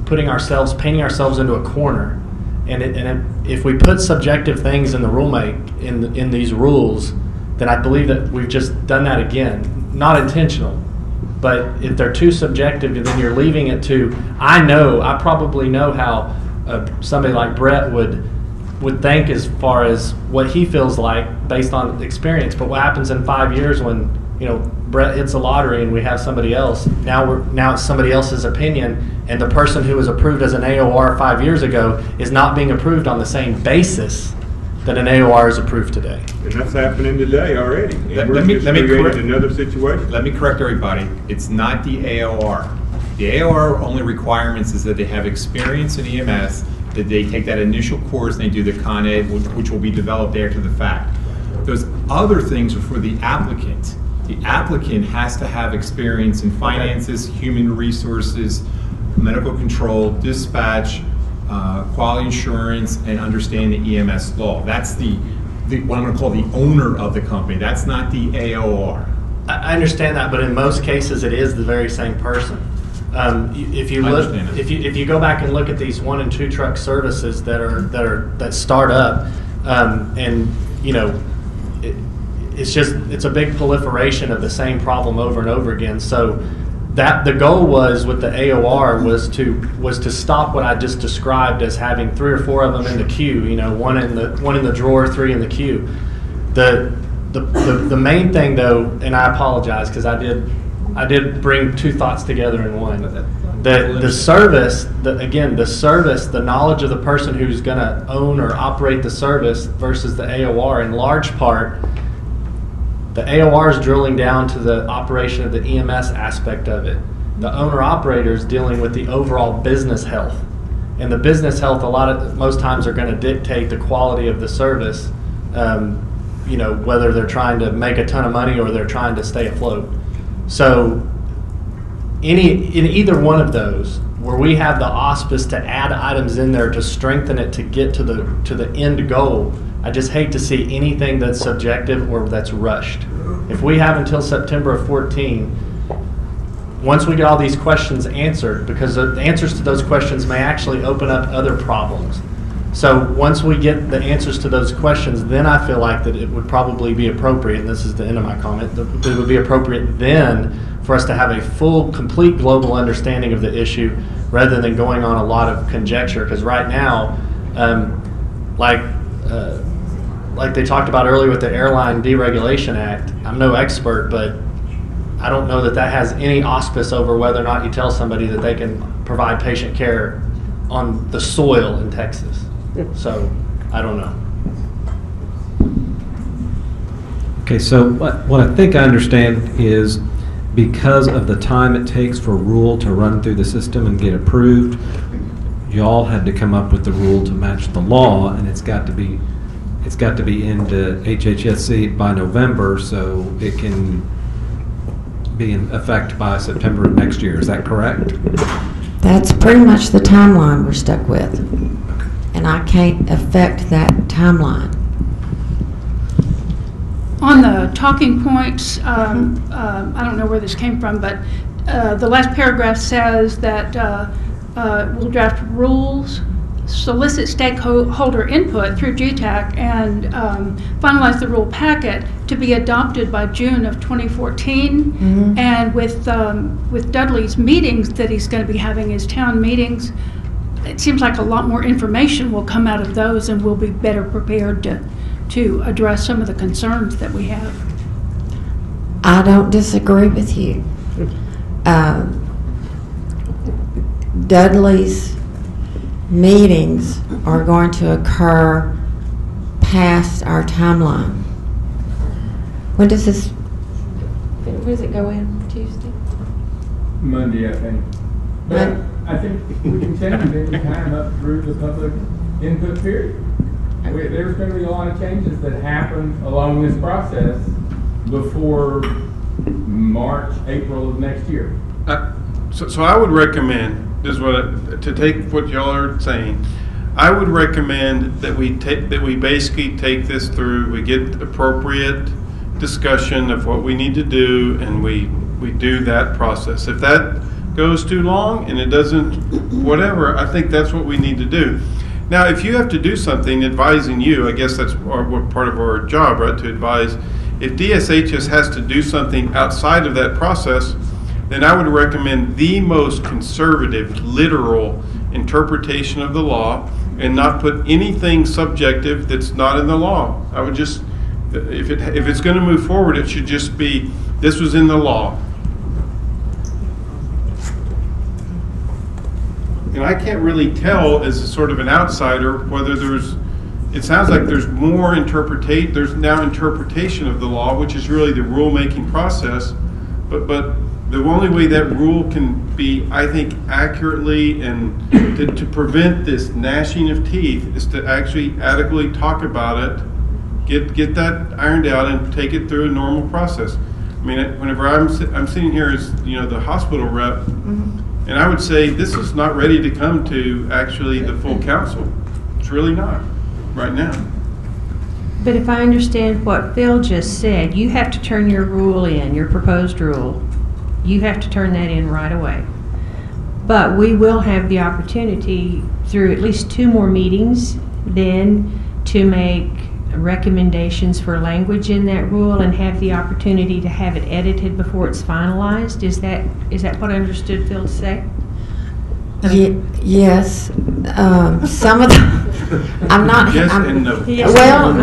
painting ourselves into a corner, and if we put subjective things in the rulemaking in these rules, then I believe that we've just done that again. Not intentional, but if they're too subjective, then you're leaving it to I probably know how somebody like Brett would think as far as what he feels like based on experience. But what happens in 5 years when Brett hits a lottery and we have somebody else? Now it's somebody else's opinion, and the person who was approved as an AOR 5 years ago is not being approved on the same basis that an AOR is approved today. And that's happening today already. And Let me correct another situation. Let me correct everybody. It's not the AOR. The AOR only requirements is that they have experience in EMS, that they take that initial course and they do the Con Ed, which will be developed after the fact. Those other things are for the applicant. The applicant has to have experience in finances, human resources, medical control, dispatch, quality insurance, and understand the EMS law. That's what I'm going to call the owner of the company. That's not the AOR. I understand that, but in most cases, it is the very same person. If you go back and look at these 1 and 2 truck services that start up, it's a big proliferation of the same problem over and over again. So that the goal was with the AOR was to stop what I just described as having 3 or 4 of them in the queue. One in the drawer, 3 in the queue. The main thing though, and I apologize because I did bring 2 thoughts together in one. The service, the service, the knowledge of the person who's going to own or operate the service versus the AOR, in large part, the AOR is drilling down to the operation of the EMS aspect of it. The owner-operator is dealing with the overall business health. And the business health, most times, are going to dictate the quality of the service, whether they're trying to make a ton of money or they're trying to stay afloat. So in either one of those, where we have the auspice to add items in there to strengthen it to get to the end goal, I just hate to see anything that's subjective or that's rushed. If we have until September of 14, once we get all these questions answered, because the answers to those questions may actually open up other problems. So once we get the answers to those questions, then I feel like that it would probably be appropriate, and this is the end of my comment, that it would be appropriate then for us to have a full, complete global understanding of the issue rather than going on a lot of conjecture. Because right now, like they talked about earlier with the Airline Deregulation Act, I'm no expert, but I don't know that that has any auspice over whether or not you tell somebody that they can provide patient care on the soil in Texas. So, I don't know. Okay, so what I think I understand is because of the time it takes for a rule to run through the system and get approved, y'all had to come up with the rule to match the law, and it's got to be into HHSC by November so it can be in effect by September of next year. Is that correct? That's pretty much the timeline we're stuck with. And I can't affect that timeline. On the talking points, I don't know where this came from, but the last paragraph says that we'll draft rules, solicit stakeholder input through GTAC, and finalize the rule packet to be adopted by June of 2014. Mm-hmm. And with Dudley's meetings that he's going to be having, his town meetings, it seems like a lot more information will come out of those, and we'll be better prepared to address some of the concerns that we have. I don't disagree with you. Dudley's meetings are going to occur past our timeline. When does it go in? Tuesday? Monday, I think. But I think we can change it any time up through the public input period. There's going to be a lot of changes that happen along this process before March, April of next year. So I would recommend, to take what y'all are saying, I would recommend that we basically take this through, we get appropriate discussion of what we need to do, and we do that process. If that goes too long and it doesn't, whatever, I think that's what we need to do. Now, if you have to do something advising you, I guess that's part of our job, right, to advise. If DSHS has to do something outside of that process, then I would recommend the most conservative, literal interpretation of the law and not put anything subjective that's not in the law. I would just, if it's going to move forward, it should just be, this was in the law. And I can't really tell as a sort of an outsider whether it sounds like there's more there's now interpretation of the law, which is really the rulemaking process, but the only way that rule can be, I think, accurately and to prevent this gnashing of teeth is to actually adequately talk about it, get that ironed out, and take it through a normal process. I mean, whenever I'm sitting here as the hospital rep, mm-hmm. and I would say this is not ready to come to actually the full council. It's really not right now. But if I understand what Phil just said, you have to turn your rule in, your proposed rule. You have to turn that in right away. But we will have the opportunity through at least 2 more meetings then to make recommendations for language in that rule and have the opportunity to have it edited before it's finalized. Is that what I understood Phil to say? Yes. Some of the, I'm not. Yes and no. Yes. Well,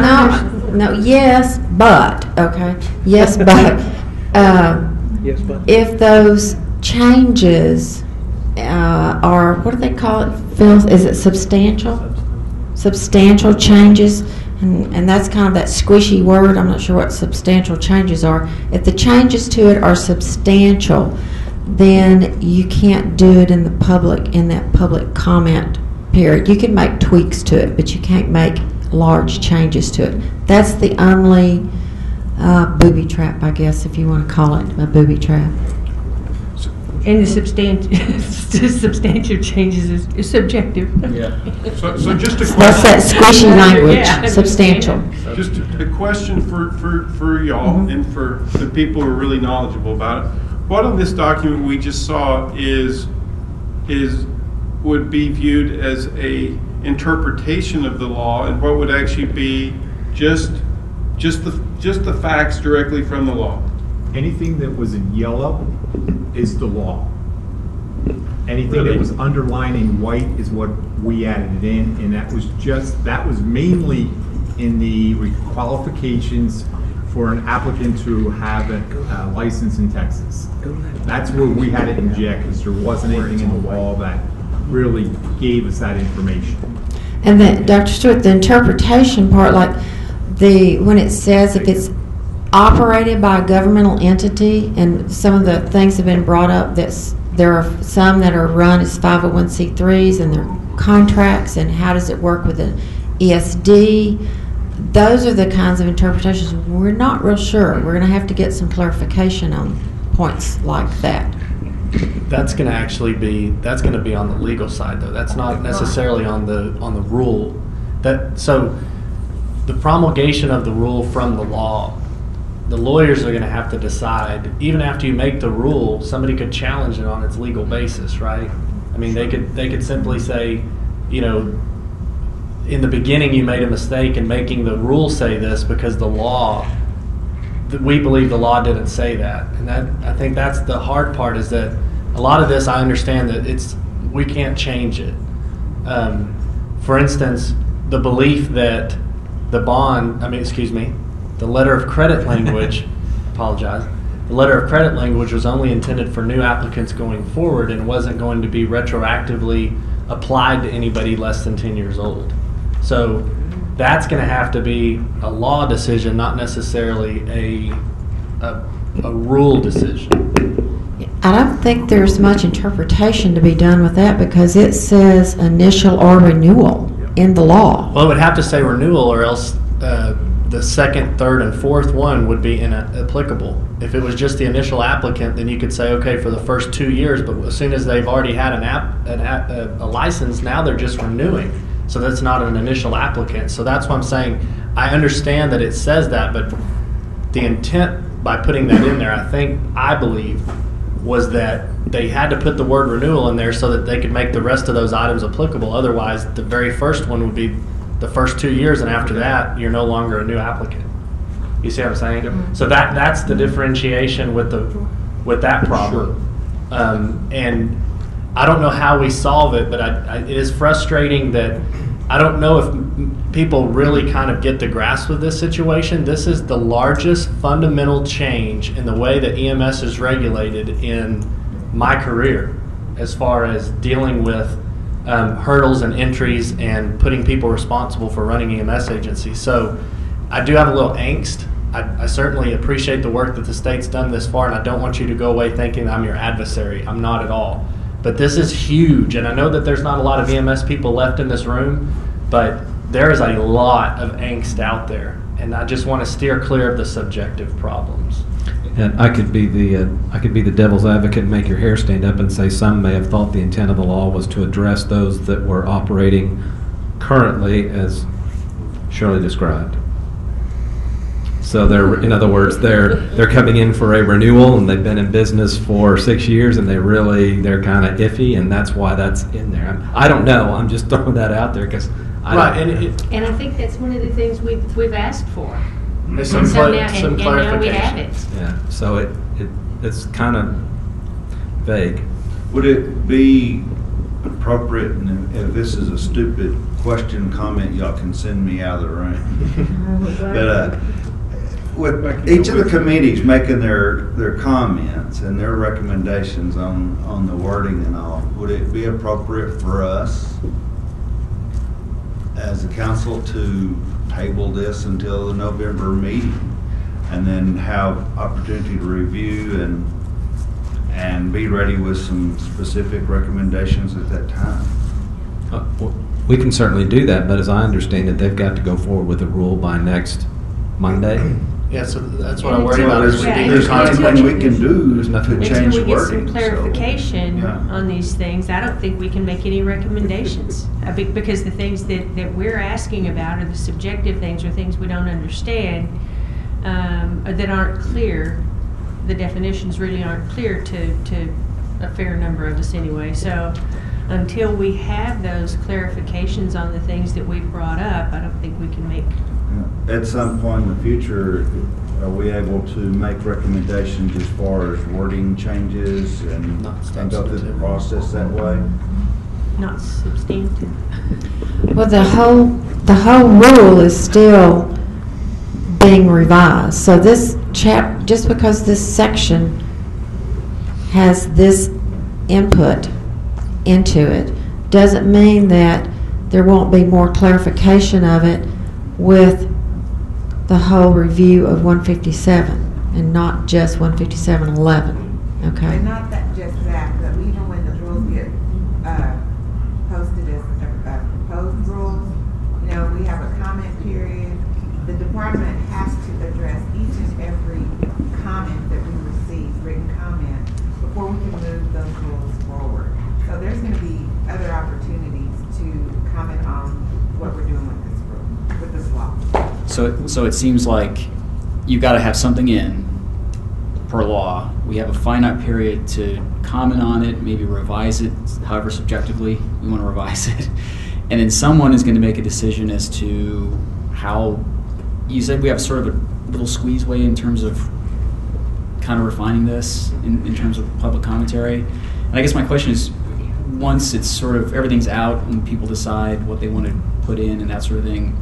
no, yes, but, okay. Yes, but. Yes, but. If those changes are, what do they call it, Phil? Is it substantial? Substantial changes, and that's kind of that squishy word. I'm not sure what substantial changes are. If the changes to it are substantial, then you can't do it in the public, in that public comment period. You can make tweaks to it, but you can't make large changes to it. That's the only booby trap, I guess, if you want to call it a booby trap. And the substantial changes is subjective. Yeah. So just a That's that question, squishy language, Yeah. substantial. just a question for y'all and for the people who are really knowledgeable about it. What on this document we just saw would be viewed as a interpretation of the law, and what would actually be just the facts directly from the law? Anything that was in yellow is the law. Anything Really? that was underlined in white is what we added it in, and that was mainly in the qualifications for an applicant to have a license in Texas. That's where we had it inject, because there wasn't anything in the law that really gave us that information. And then, Dr. Stewart, the interpretation part, like when it says if it's operated by a governmental entity, and some of the things have been brought up, there are some that are run as 501c3s and their contracts, and how does it work with the ESD? Those are the kinds of interpretations we're not real sure. We're going to have to get some clarification on points like that. That's going to be on the legal side, though. That's not necessarily on the rule. So the promulgation of the rule from the law, the lawyers are going to have to decide. Even after you make the rule, somebody could challenge it on its legal basis, right? I mean, they could simply say, in the beginning you made a mistake in making the rule say this, because we believe the law didn't say that. And I think that's the hard part, is that a lot of this, I understand that we can't change it. For instance, the belief that the letter of credit language, the letter of credit language was only intended for new applicants going forward and wasn't going to be retroactively applied to anybody less than 10 years old. So that's going to have to be a law decision, not necessarily a rule decision. I don't think there's much interpretation to be done with that, because it says initial or renewal in the law. Well, it would have to say renewal, or else the second, third, and fourth one would be inapplicable. If it was just the initial applicant, then you could say, okay, for the first 2 years, but as soon as they've already had a license, now they're just renewing. So that's not an initial applicant. So that's why I'm saying I understand that it says that, but the intent by putting that in there, I believe, was that they had to put the word renewal in there so that they could make the rest of those items applicable. Otherwise, the very first one would be the first 2 years, and after that, you're no longer a new applicant. You see what I'm saying? Yep. So that's the differentiation with that problem. And I don't know how we solve it, but it is frustrating that I don't know if people really kind of get the grasp of this situation. This is the largest fundamental change in the way that EMS is regulated in my career, as far as dealing with hurdles and entries and putting people responsible for running EMS agencies. So I do have a little angst. I certainly appreciate the work that the state's done this far, and I don't want you to go away thinking I'm your adversary. I'm not at all. But this is huge, and I know that there's not a lot of EMS people left in this room, but there is a lot of angst out there, and I just want to steer clear of the subjective problems. And I could be the devil's advocate and make your hair stand up and say some may have thought the intent of the law was to address those that were operating currently as Shirley described. So in other words, they're coming in for a renewal, and they've been in business for 6 years, and they're kind of iffy, and that's why that's in there. I don't know. I'm just throwing that out there because and I think that's one of the things we've asked for. There's And some now we have clarification. it. Yeah. So it's kind of vague. Would it be appropriate, and if this is a stupid question, comment, y'all can send me out of the room. But with each of the committees making their comments and their recommendations on the wording and all, would it be appropriate for us as a council to table this until the November meeting and then have opportunity to review and be ready with some specific recommendations at that time? We can certainly do that, but as I understand it, they've got to go forward with a rule by next Monday. Yeah, so that's what I'm worried about. Is There's nothing we can do There's nothing to we change Until we get some wording. so, clarification yeah. on these things, I don't think we can make any recommendations. Because the things that we're asking about are the subjective things or things we don't understand, or that aren't clear. The definitions really aren't clear to a fair number of us anyway. So until we have those clarifications on the things that we've brought up, I don't think we can make. At some point in the future, are we able to make recommendations as far as wording changes and go through the process that way? Not substantive. Well, the whole rule is still being revised. So this just because this section has this input into it, doesn't mean that there won't be more clarification of it with the whole review of 157 and not just 157.11. Okay. And not that just that, but even when the rules get posted as proposed rules, you know, we have a comment period. The department has to address each and every comment that we receive, written comment, before we can move those rules forward. So there's going to be other opportunities to comment on what we're doing with this rule, with this law. So it seems like you've got to have something in per law. We have a finite period to comment on it, maybe revise it, however subjectively we want to revise it. And then someone is going to make a decision as to how, you said we have sort of a little squeeze way in terms of kind of refining this in terms of public commentary. And I guess my question is, once it's sort of, everything's out and people decide what they want to put in and that sort of thing,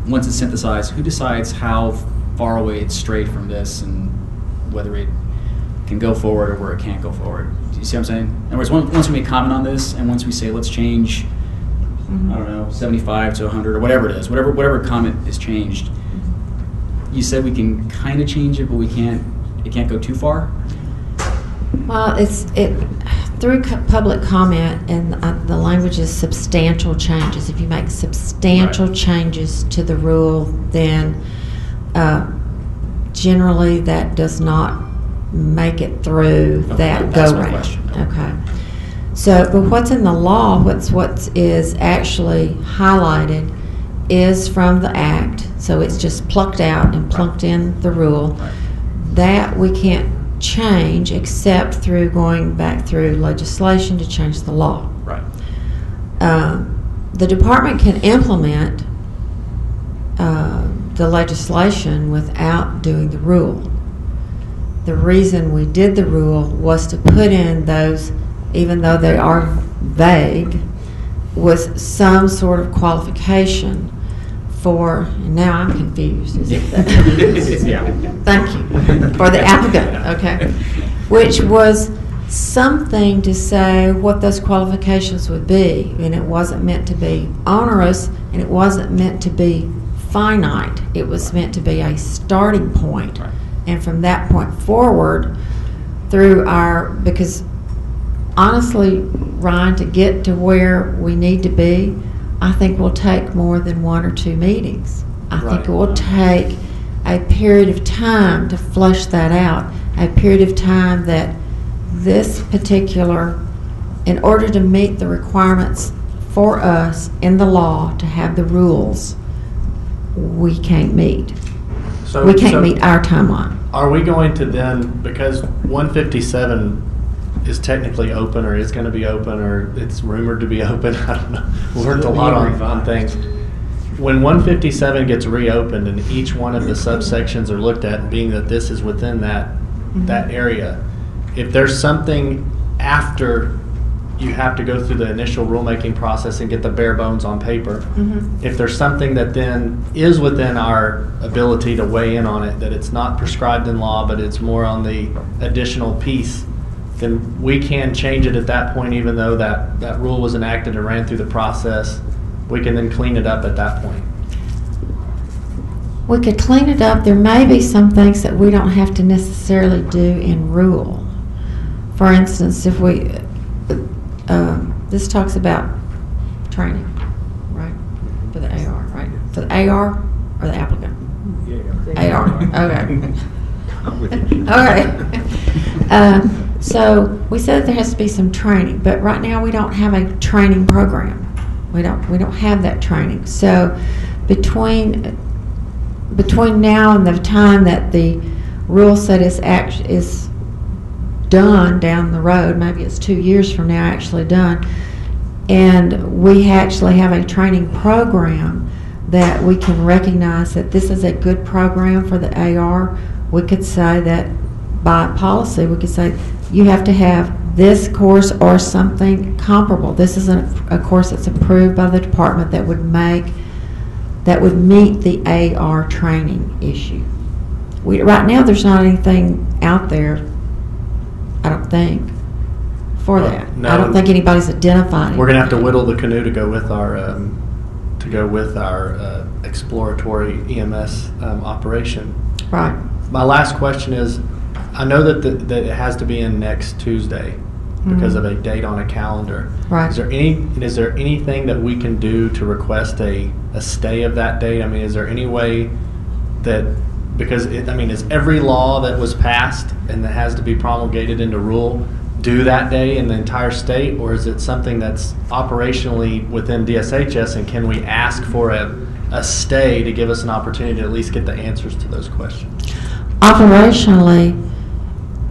once it's synthesized, who decides how far away it's strayed from this and whether it can go forward or where it can't go forward? Do you see what I'm saying? In other words, once we make comment on this and once we say let's change, I don't know, 75 to 100 or whatever it is, whatever comment is changed, you said we can kind of change it, but it can't go too far? Well, through public comment, and the language is substantial changes. If you make substantial changes to the rule, then generally that does not make it through that go-round. Question. Okay. So, but what's in the law, what is actually highlighted is from the Act. So it's just plucked out and plunked in the rule. Right. That we can't change except through going back through legislation to change the law. Right. The department can implement the legislation without doing the rule. The reason we did the rule was to put in those, even though they are vague, with some sort of qualification for, and now I'm confused, is it that? Yeah. Thank you. For the applicant, okay. Which was something to say what those qualifications would be, and it wasn't meant to be onerous, and it wasn't meant to be finite. It was meant to be a starting point. Right. And from that point forward, through because honestly, Ryan, to get to where we need to be, I think will take more than 1 or 2 meetings. I think it will take a period of time to flush that out, a period of time that this particular, in order to meet the requirements for us in the law to have the rules, we can't meet. So We can't meet our timeline. Are we going to then, because 157 is technically open or is going to be open or it's rumored to be open, I don't know. We worked a lot on things. When 157 gets reopened and each one of the subsections are looked at, and being that this is within that area, if there's something after you have to go through the initial rulemaking process and get the bare bones on paper. If there's something that then is within our ability to weigh in on it, that it's not prescribed in law, but it's more on the additional piece, then we can change it at that point, even though that rule was enacted and ran through the process. We can then clean it up at that point. We could clean it up. There may be some things that we don't have to necessarily do in rule. For instance, if we, this talks about training, right? For the AR, right? For the AR or the applicant? AR, okay. Okay. So we said there has to be some training, but right now we don't have a training program. We don't have that training. So between now and the time that the rule set is done down the road, maybe it's 2 years from now actually done, and we actually have a training program that we can recognize that this is a good program for the AR, we could say that by policy, we could say you have to have this course or something comparable. This is a course that's approved by the department that would meet the AR training issue. Right now, there's not anything out there, I don't think, for that. No. I don't think anybody's identified. We're going to have to whittle the canoe to go with our exploratory EMS operation. Right. My last question is, I know that it has to be in next Tuesday because of a date on a calendar. Right. Is there anything that we can do to request a stay of that date? I mean, is there any way that, because is every law that was passed and that has to be promulgated into rule due that day in the entire state, or is it something that's operationally within DSHS, and can we ask for a stay to give us an opportunity to at least get the answers to those questions? Operationally,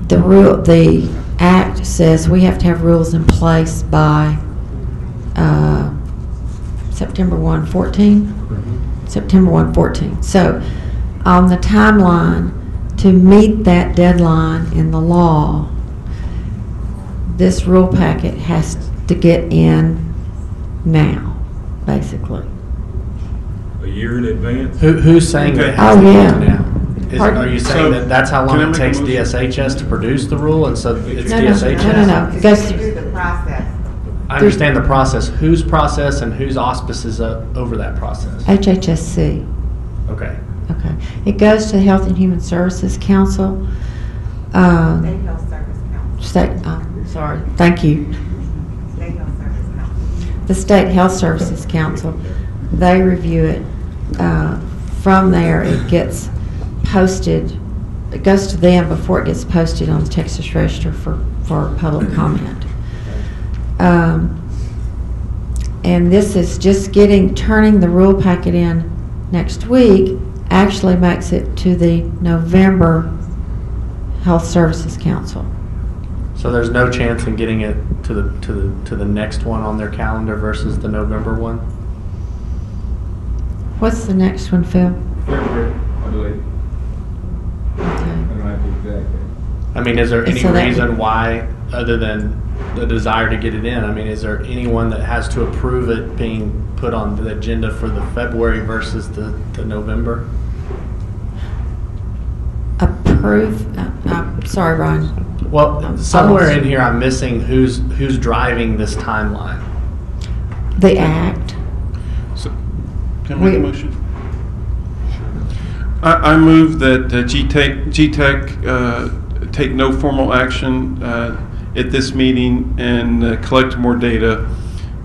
the Act says we have to have rules in place by September 1, 14. September 1, 14. So on the timeline to meet that deadline in the law, this rule packet has to get in now, basically. A year in advance? Who's saying that it has Oh, to get yeah. in now? Are you saying So, that's how long can I it make a takes motion? DSHS to produce the rule, and so it's No, DSHS? no. It goes Through the process. I understand the process. Whose process and whose auspices over that process? HHSC. Okay. Okay. It goes to the Health and Human Services Council. State Health Service Council. Sorry. Thank you. State Health Service Council. The State Health Services Council. They review it. From there, it gets posted. It goes to them before it gets posted on the Texas Register for public comment. And this is just turning the rule packet in next week actually makes it to the November Health Services Council. So there's no chance in getting it to the next one on their calendar versus the November one? What's the next one, Phil? February, I believe. I Okay. don't have the exact date. I mean, is there And any so that- reason why, other than the desire to get it in? I mean, is there anyone that has to approve it being put on the agenda for the February versus the November? Approve? Sorry, Ryan. Well, somewhere in here I'm missing who's driving this timeline. The Act. So, can I make a We- motion? I move that GTEC take no formal action at this meeting and collect more data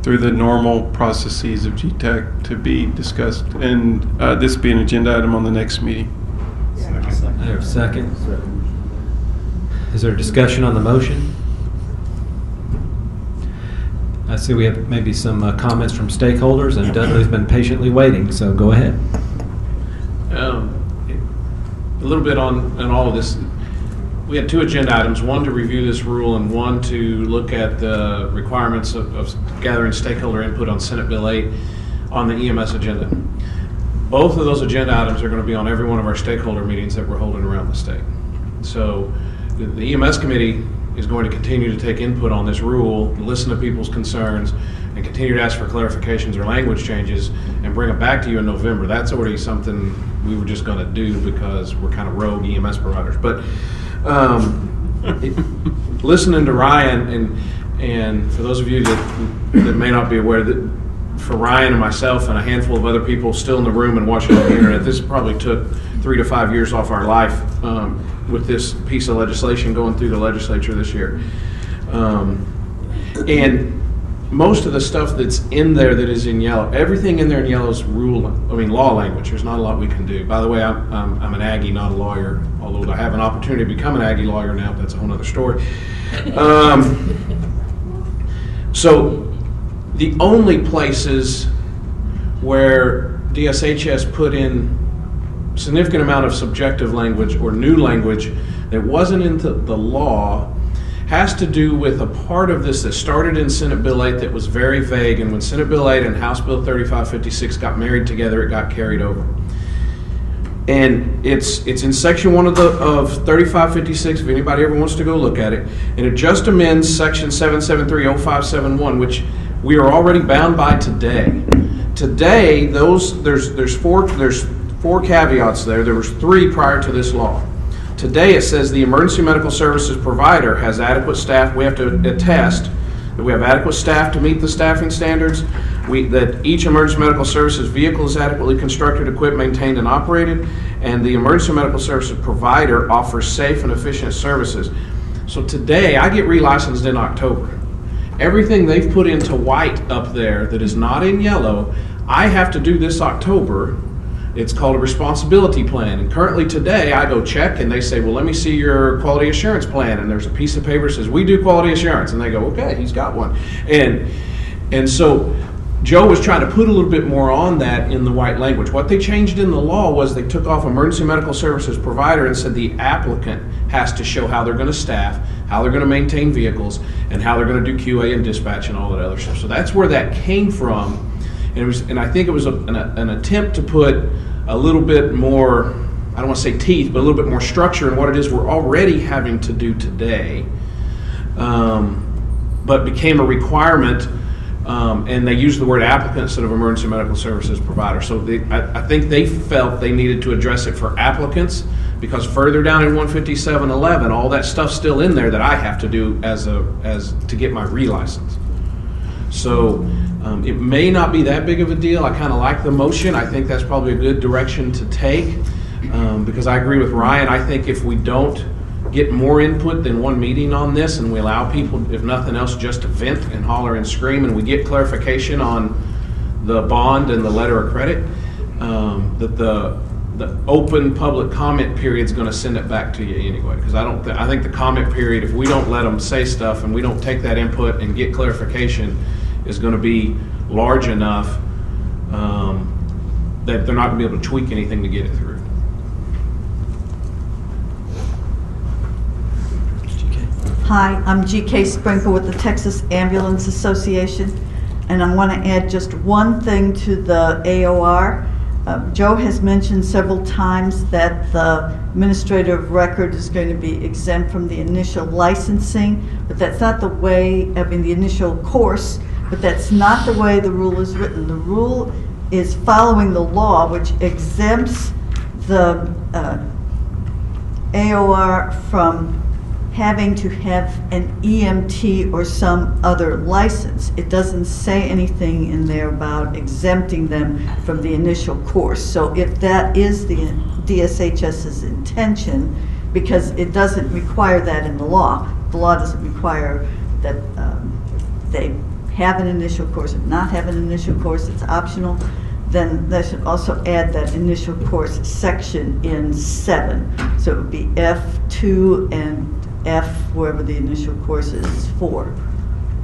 through the normal processes of GTEC to be discussed, and this be an agenda item on the next meeting. I have a second. Is there a discussion on the motion? I see we have maybe some comments from stakeholders, and Dudley's been patiently waiting, so go ahead. A little bit on all of this. We had two agenda items, one to review this rule and one to look at the requirements of gathering stakeholder input on Senate Bill 8 on the EMS agenda. Both of those agenda items are going to be on every one of our stakeholder meetings that we're holding around the state. So the EMS committee is going to continue to take input on this rule, listen to people's concerns, and continue to ask for clarifications or language changes and bring it back to you in November. That's already something we were just going to do because we're kind of rogue EMS providers. But listening to Ryan, and for those of you that may not be aware, that for Ryan and myself and a handful of other people still in the room and watching on the internet, this probably took 3 to 5 years off our life with this piece of legislation going through the legislature this year. And most of the stuff that's in there that is in yellow, everything in there in yellow is law language. There's not a lot we can do. By the way, I'm an Aggie, not a lawyer, although I have an opportunity to become an Aggie lawyer now, but that's a whole other story. So the only places where DSHS put in significant amount of subjective language or new language that wasn't into the law has to do with a part of this that started in Senate Bill 8 that was very vague, and when Senate Bill 8 and House Bill 3556 got married together, it got carried over. And it's in section 1 of 3556, if anybody ever wants to go look at it, and it just amends section 7730571, which we are already bound by today. Today, there's four caveats there. There was 3 prior to this law. Today it says the emergency medical services provider has adequate staff. We have to attest that we have adequate staff to meet the staffing standards, that each emergency medical services vehicle is adequately constructed, equipped, maintained, and operated, and the emergency medical services provider offers safe and efficient services. So today, I get relicensed in October. Everything they've put into white up there that is not in yellow, I have to do this October. It's called a responsibility plan. And currently today, I go check and they say, well, let me see your quality assurance plan. And there's a piece of paper that says, we do quality assurance. And they go, okay, he's got one. And so Joe was trying to put a little bit more on that in the white language. What they changed in the law was they took off emergency medical services provider and said the applicant has to show how they're going to staff, how they're going to maintain vehicles, and how they're going to do QA and dispatch and all that other stuff. So that's where that came from. And I think it was an attempt to put a little bit more, I don't want to say teeth, but a little bit more structure in what it is we're already having to do today, but became a requirement, and they used the word applicant instead of emergency medical services provider. So I think they felt they needed to address it for applicants, because further down in 15711, all that stuff's still in there that I have to do as to get my relicense. So it may not be that big of a deal. I kind of like the motion. I think that's probably a good direction to take, because I agree with Ryan. I think if we don't get more input than one meeting on this, and we allow people, if nothing else, just to vent and holler and scream, and we get clarification on the bond and the letter of credit, that the open public comment period is going to send it back to you anyway. Because I think the comment period, if we don't let them say stuff and we don't take that input and get clarification, is going to be large enough that they're not going to be able to tweak anything to get it through. Hi, I'm G.K. Sprinkle with the Texas Ambulance Association, and I want to add just one thing to the AOR. Joe has mentioned several times that the administrator of record is going to be exempt from the initial licensing, but that's not the way, the initial course, but that's not the way the rule is written. The rule is following the law, which exempts the AOR from having to have an EMT or some other license. It doesn't say anything in there about exempting them from the initial course. So if that is the DSHS's intention, because it doesn't require that in the law doesn't require that they have an initial course or not have an initial course, it's optional, then they should also add that initial course section in 7. So it would be F2 and F, wherever the initial course is for,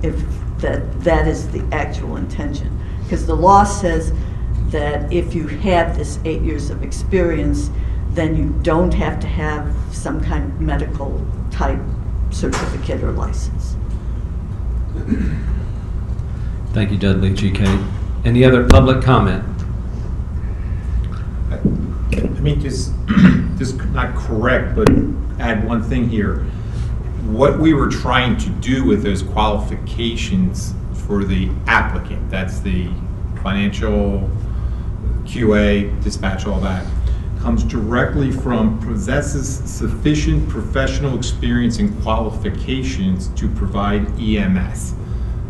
if that is the actual intention. Because the law says that if you have this 8 years of experience, then you don't have to have some kind of medical type certificate or license. Thank you, Dudley. GK. Any other public comment? I mean, just not correct, but add one thing here. what we were trying to do with those qualifications for the applicant, that's the financial, QA, dispatch, all that, comes directly from possesses sufficient professional experience and qualifications to provide EMS.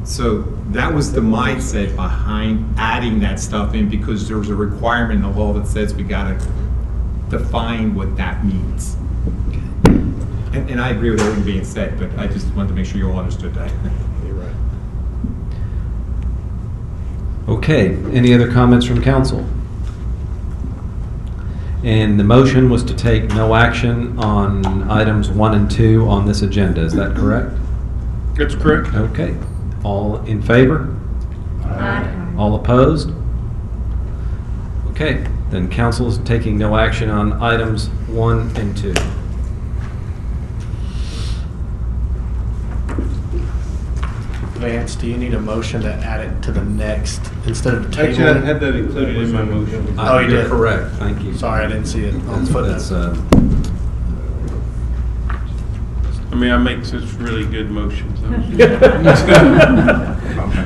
So that was the mindset behind adding that stuff in, because there was a requirement in the law that says we gotta define what that means. And I agree with everything being said, but I just wanted to make sure you all understood that. You're right. Okay, any other comments from council? And the motion was to take no action on items 1 and 2 on this agenda, is that correct? That's correct. Okay, all in favor? Aye. All opposed? Okay, then council is taking no action on items 1 and 2. Vance, do you need a motion to add it to the next, instead of table? Actually, I had that included in my motion. Oh, you You're did? correct, thank you. Sorry, I didn't see it on the That's, footnote. I mean, I make such really good motions.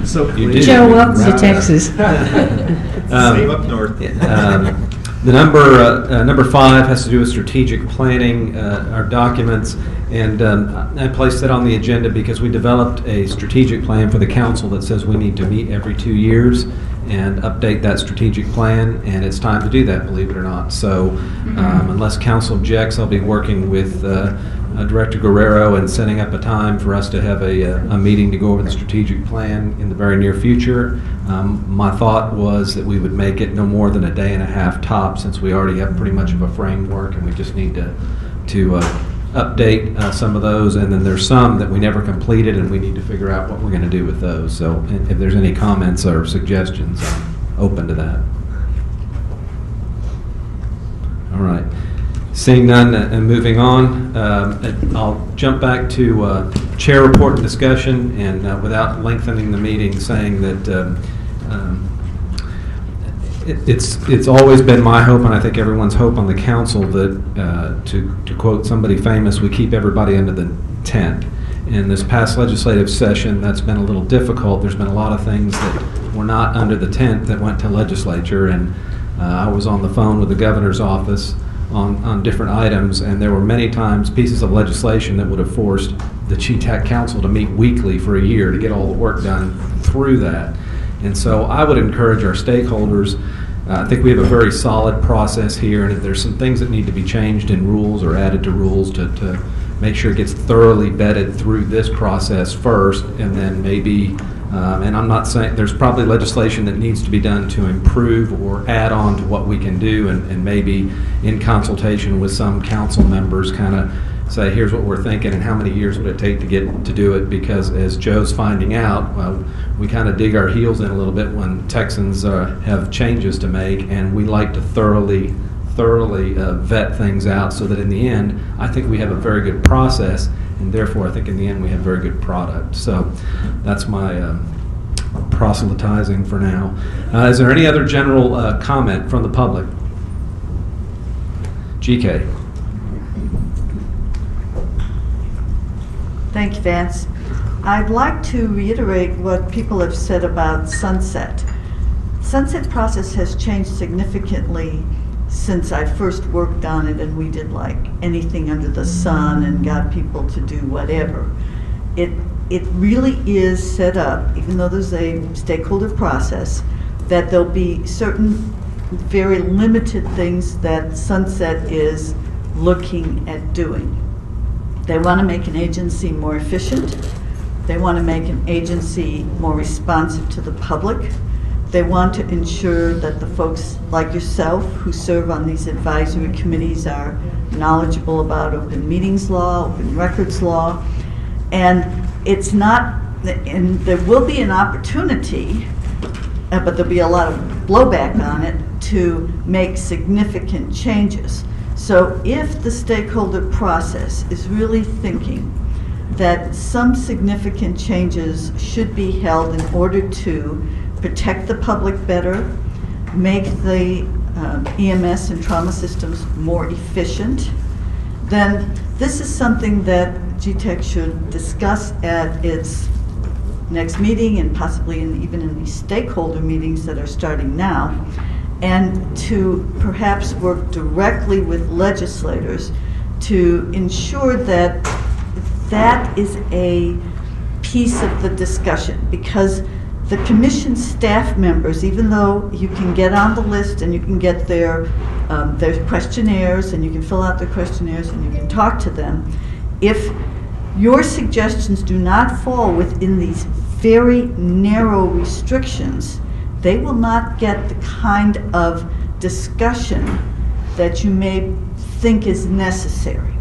So You please- did. Joe, welcome to Right. Texas. Same up north. The number 5 has to do with strategic planning, our documents, and I placed that on the agenda because we developed a strategic plan for the council that says we need to meet every 2 years and update that strategic plan, and it's time to do that, believe it or not. So unless council objects, I'll be working with Director Guerrero and setting up a time for us to have a meeting to go over the strategic plan in the very near future. My thought was that we would make it no more than a day and a half top, since we already have pretty much of a framework, and we just need to update some of those, and then there's some that we never completed, and we need to figure out what we're going to do with those. So if there's any comments or suggestions, I'm open to that. All right. Seeing none and moving on, I'll jump back to chair report and discussion, and without lengthening the meeting, saying that it's always been my hope, and I think everyone's hope on the council, that to quote somebody famous, we keep everybody under the tent. In this past legislative session, that's been a little difficult. There's been a lot of things that were not under the tent that went to legislature, and I was on the phone with the governor's office on different items, and there were many times pieces of legislation that would have forced the GTAC Council to meet weekly for a year to get all the work done through that. And so I would encourage our stakeholders. I think we have a very solid process here, and if there's some things that need to be changed in rules or added to rules, to make sure it gets thoroughly vetted through this process first, and then maybe, and I'm not saying, there's probably legislation that needs to be done to improve or add on to what we can do, and maybe in consultation with some council members, kind of say, here's what we're thinking, and how many years would it take to get to do it? Because as Joe's finding out, we kind of dig our heels in a little bit when Texans have changes to make, and we like to thoroughly vet things out, so that in the end, I think we have a very good process, and therefore I think in the end we have a very good product. So that's my proselytizing for now. Is there any other general comment from the public? GK. Thank you, Vance. I'd like to reiterate what people have said about Sunset. Sunset process has changed significantly since I first worked on it, and we did like anything under the sun and got people to do whatever. It really is set up, even though there's a stakeholder process, that there'll be certain very limited things that Sunset is looking at doing. They want to make an agency more efficient. They want to make an agency more responsive to the public. They want to ensure that the folks like yourself who serve on these advisory committees are knowledgeable about open meetings law, open records law. And it's not, and there will be an opportunity, but there'll be a lot of blowback on it, to make significant changes. So if the stakeholder process is really thinking that some significant changes should be held in order to protect the public better, make the EMS and trauma systems more efficient, then this is something that GTEC should discuss at its next meeting and possibly even in these stakeholder meetings that are starting now, and to perhaps work directly with legislators to ensure that that is a piece of the discussion, because the commission staff members, even though you can get on the list and you can get their questionnaires and you can fill out their questionnaires and you can talk to them, if your suggestions do not fall within these very narrow restrictions, they will not get the kind of discussion that you may think is necessary.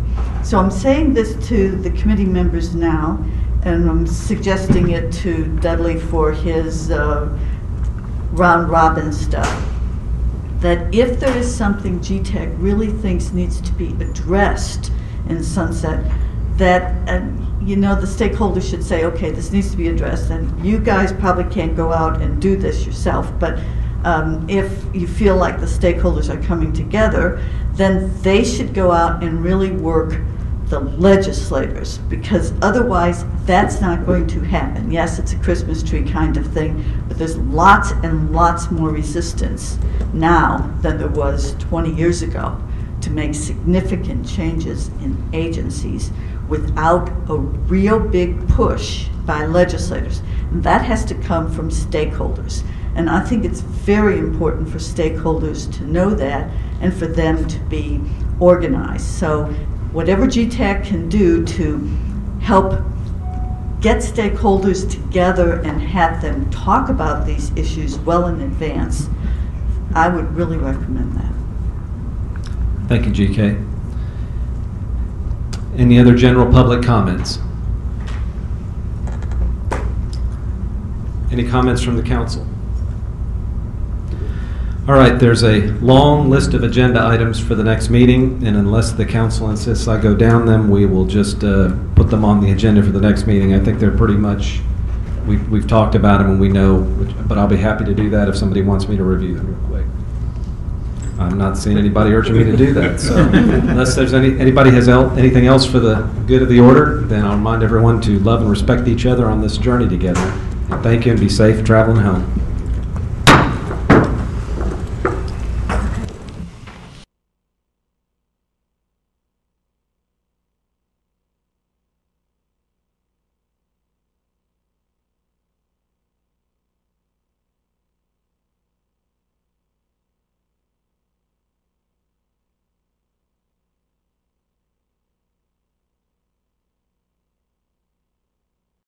So I'm saying this to the committee members now, and I'm suggesting it to Dudley for his round robin stuff, that if there is something GTEC really thinks needs to be addressed in Sunset, that you know, the stakeholders should say, okay, this needs to be addressed, and you guys probably can't go out and do this yourself, but if you feel like the stakeholders are coming together, then they should go out and really work the legislators, because otherwise that's not going to happen. Yes, it's a Christmas tree kind of thing, but there's lots and lots more resistance now than there was 20 years ago to make significant changes in agencies without a real big push by legislators. And that has to come from stakeholders. And I think it's very important for stakeholders to know that and for them to be organized. So whatever GTAC can do to help get stakeholders together and have them talk about these issues well in advance, I would really recommend that. Thank you, GK. Any other general public comments? Any comments from the council? All right, there's a long list of agenda items for the next meeting, and unless the council insists I go down them, we will just put them on the agenda for the next meeting. I think they're pretty much, we've talked about them and we know, but I'll be happy to do that if somebody wants me to review them real quick. I'm not seeing anybody urging me to do that, so unless there's anybody has anything else for the good of the order, then I'll remind everyone to love and respect each other on this journey together. And thank you and be safe traveling home.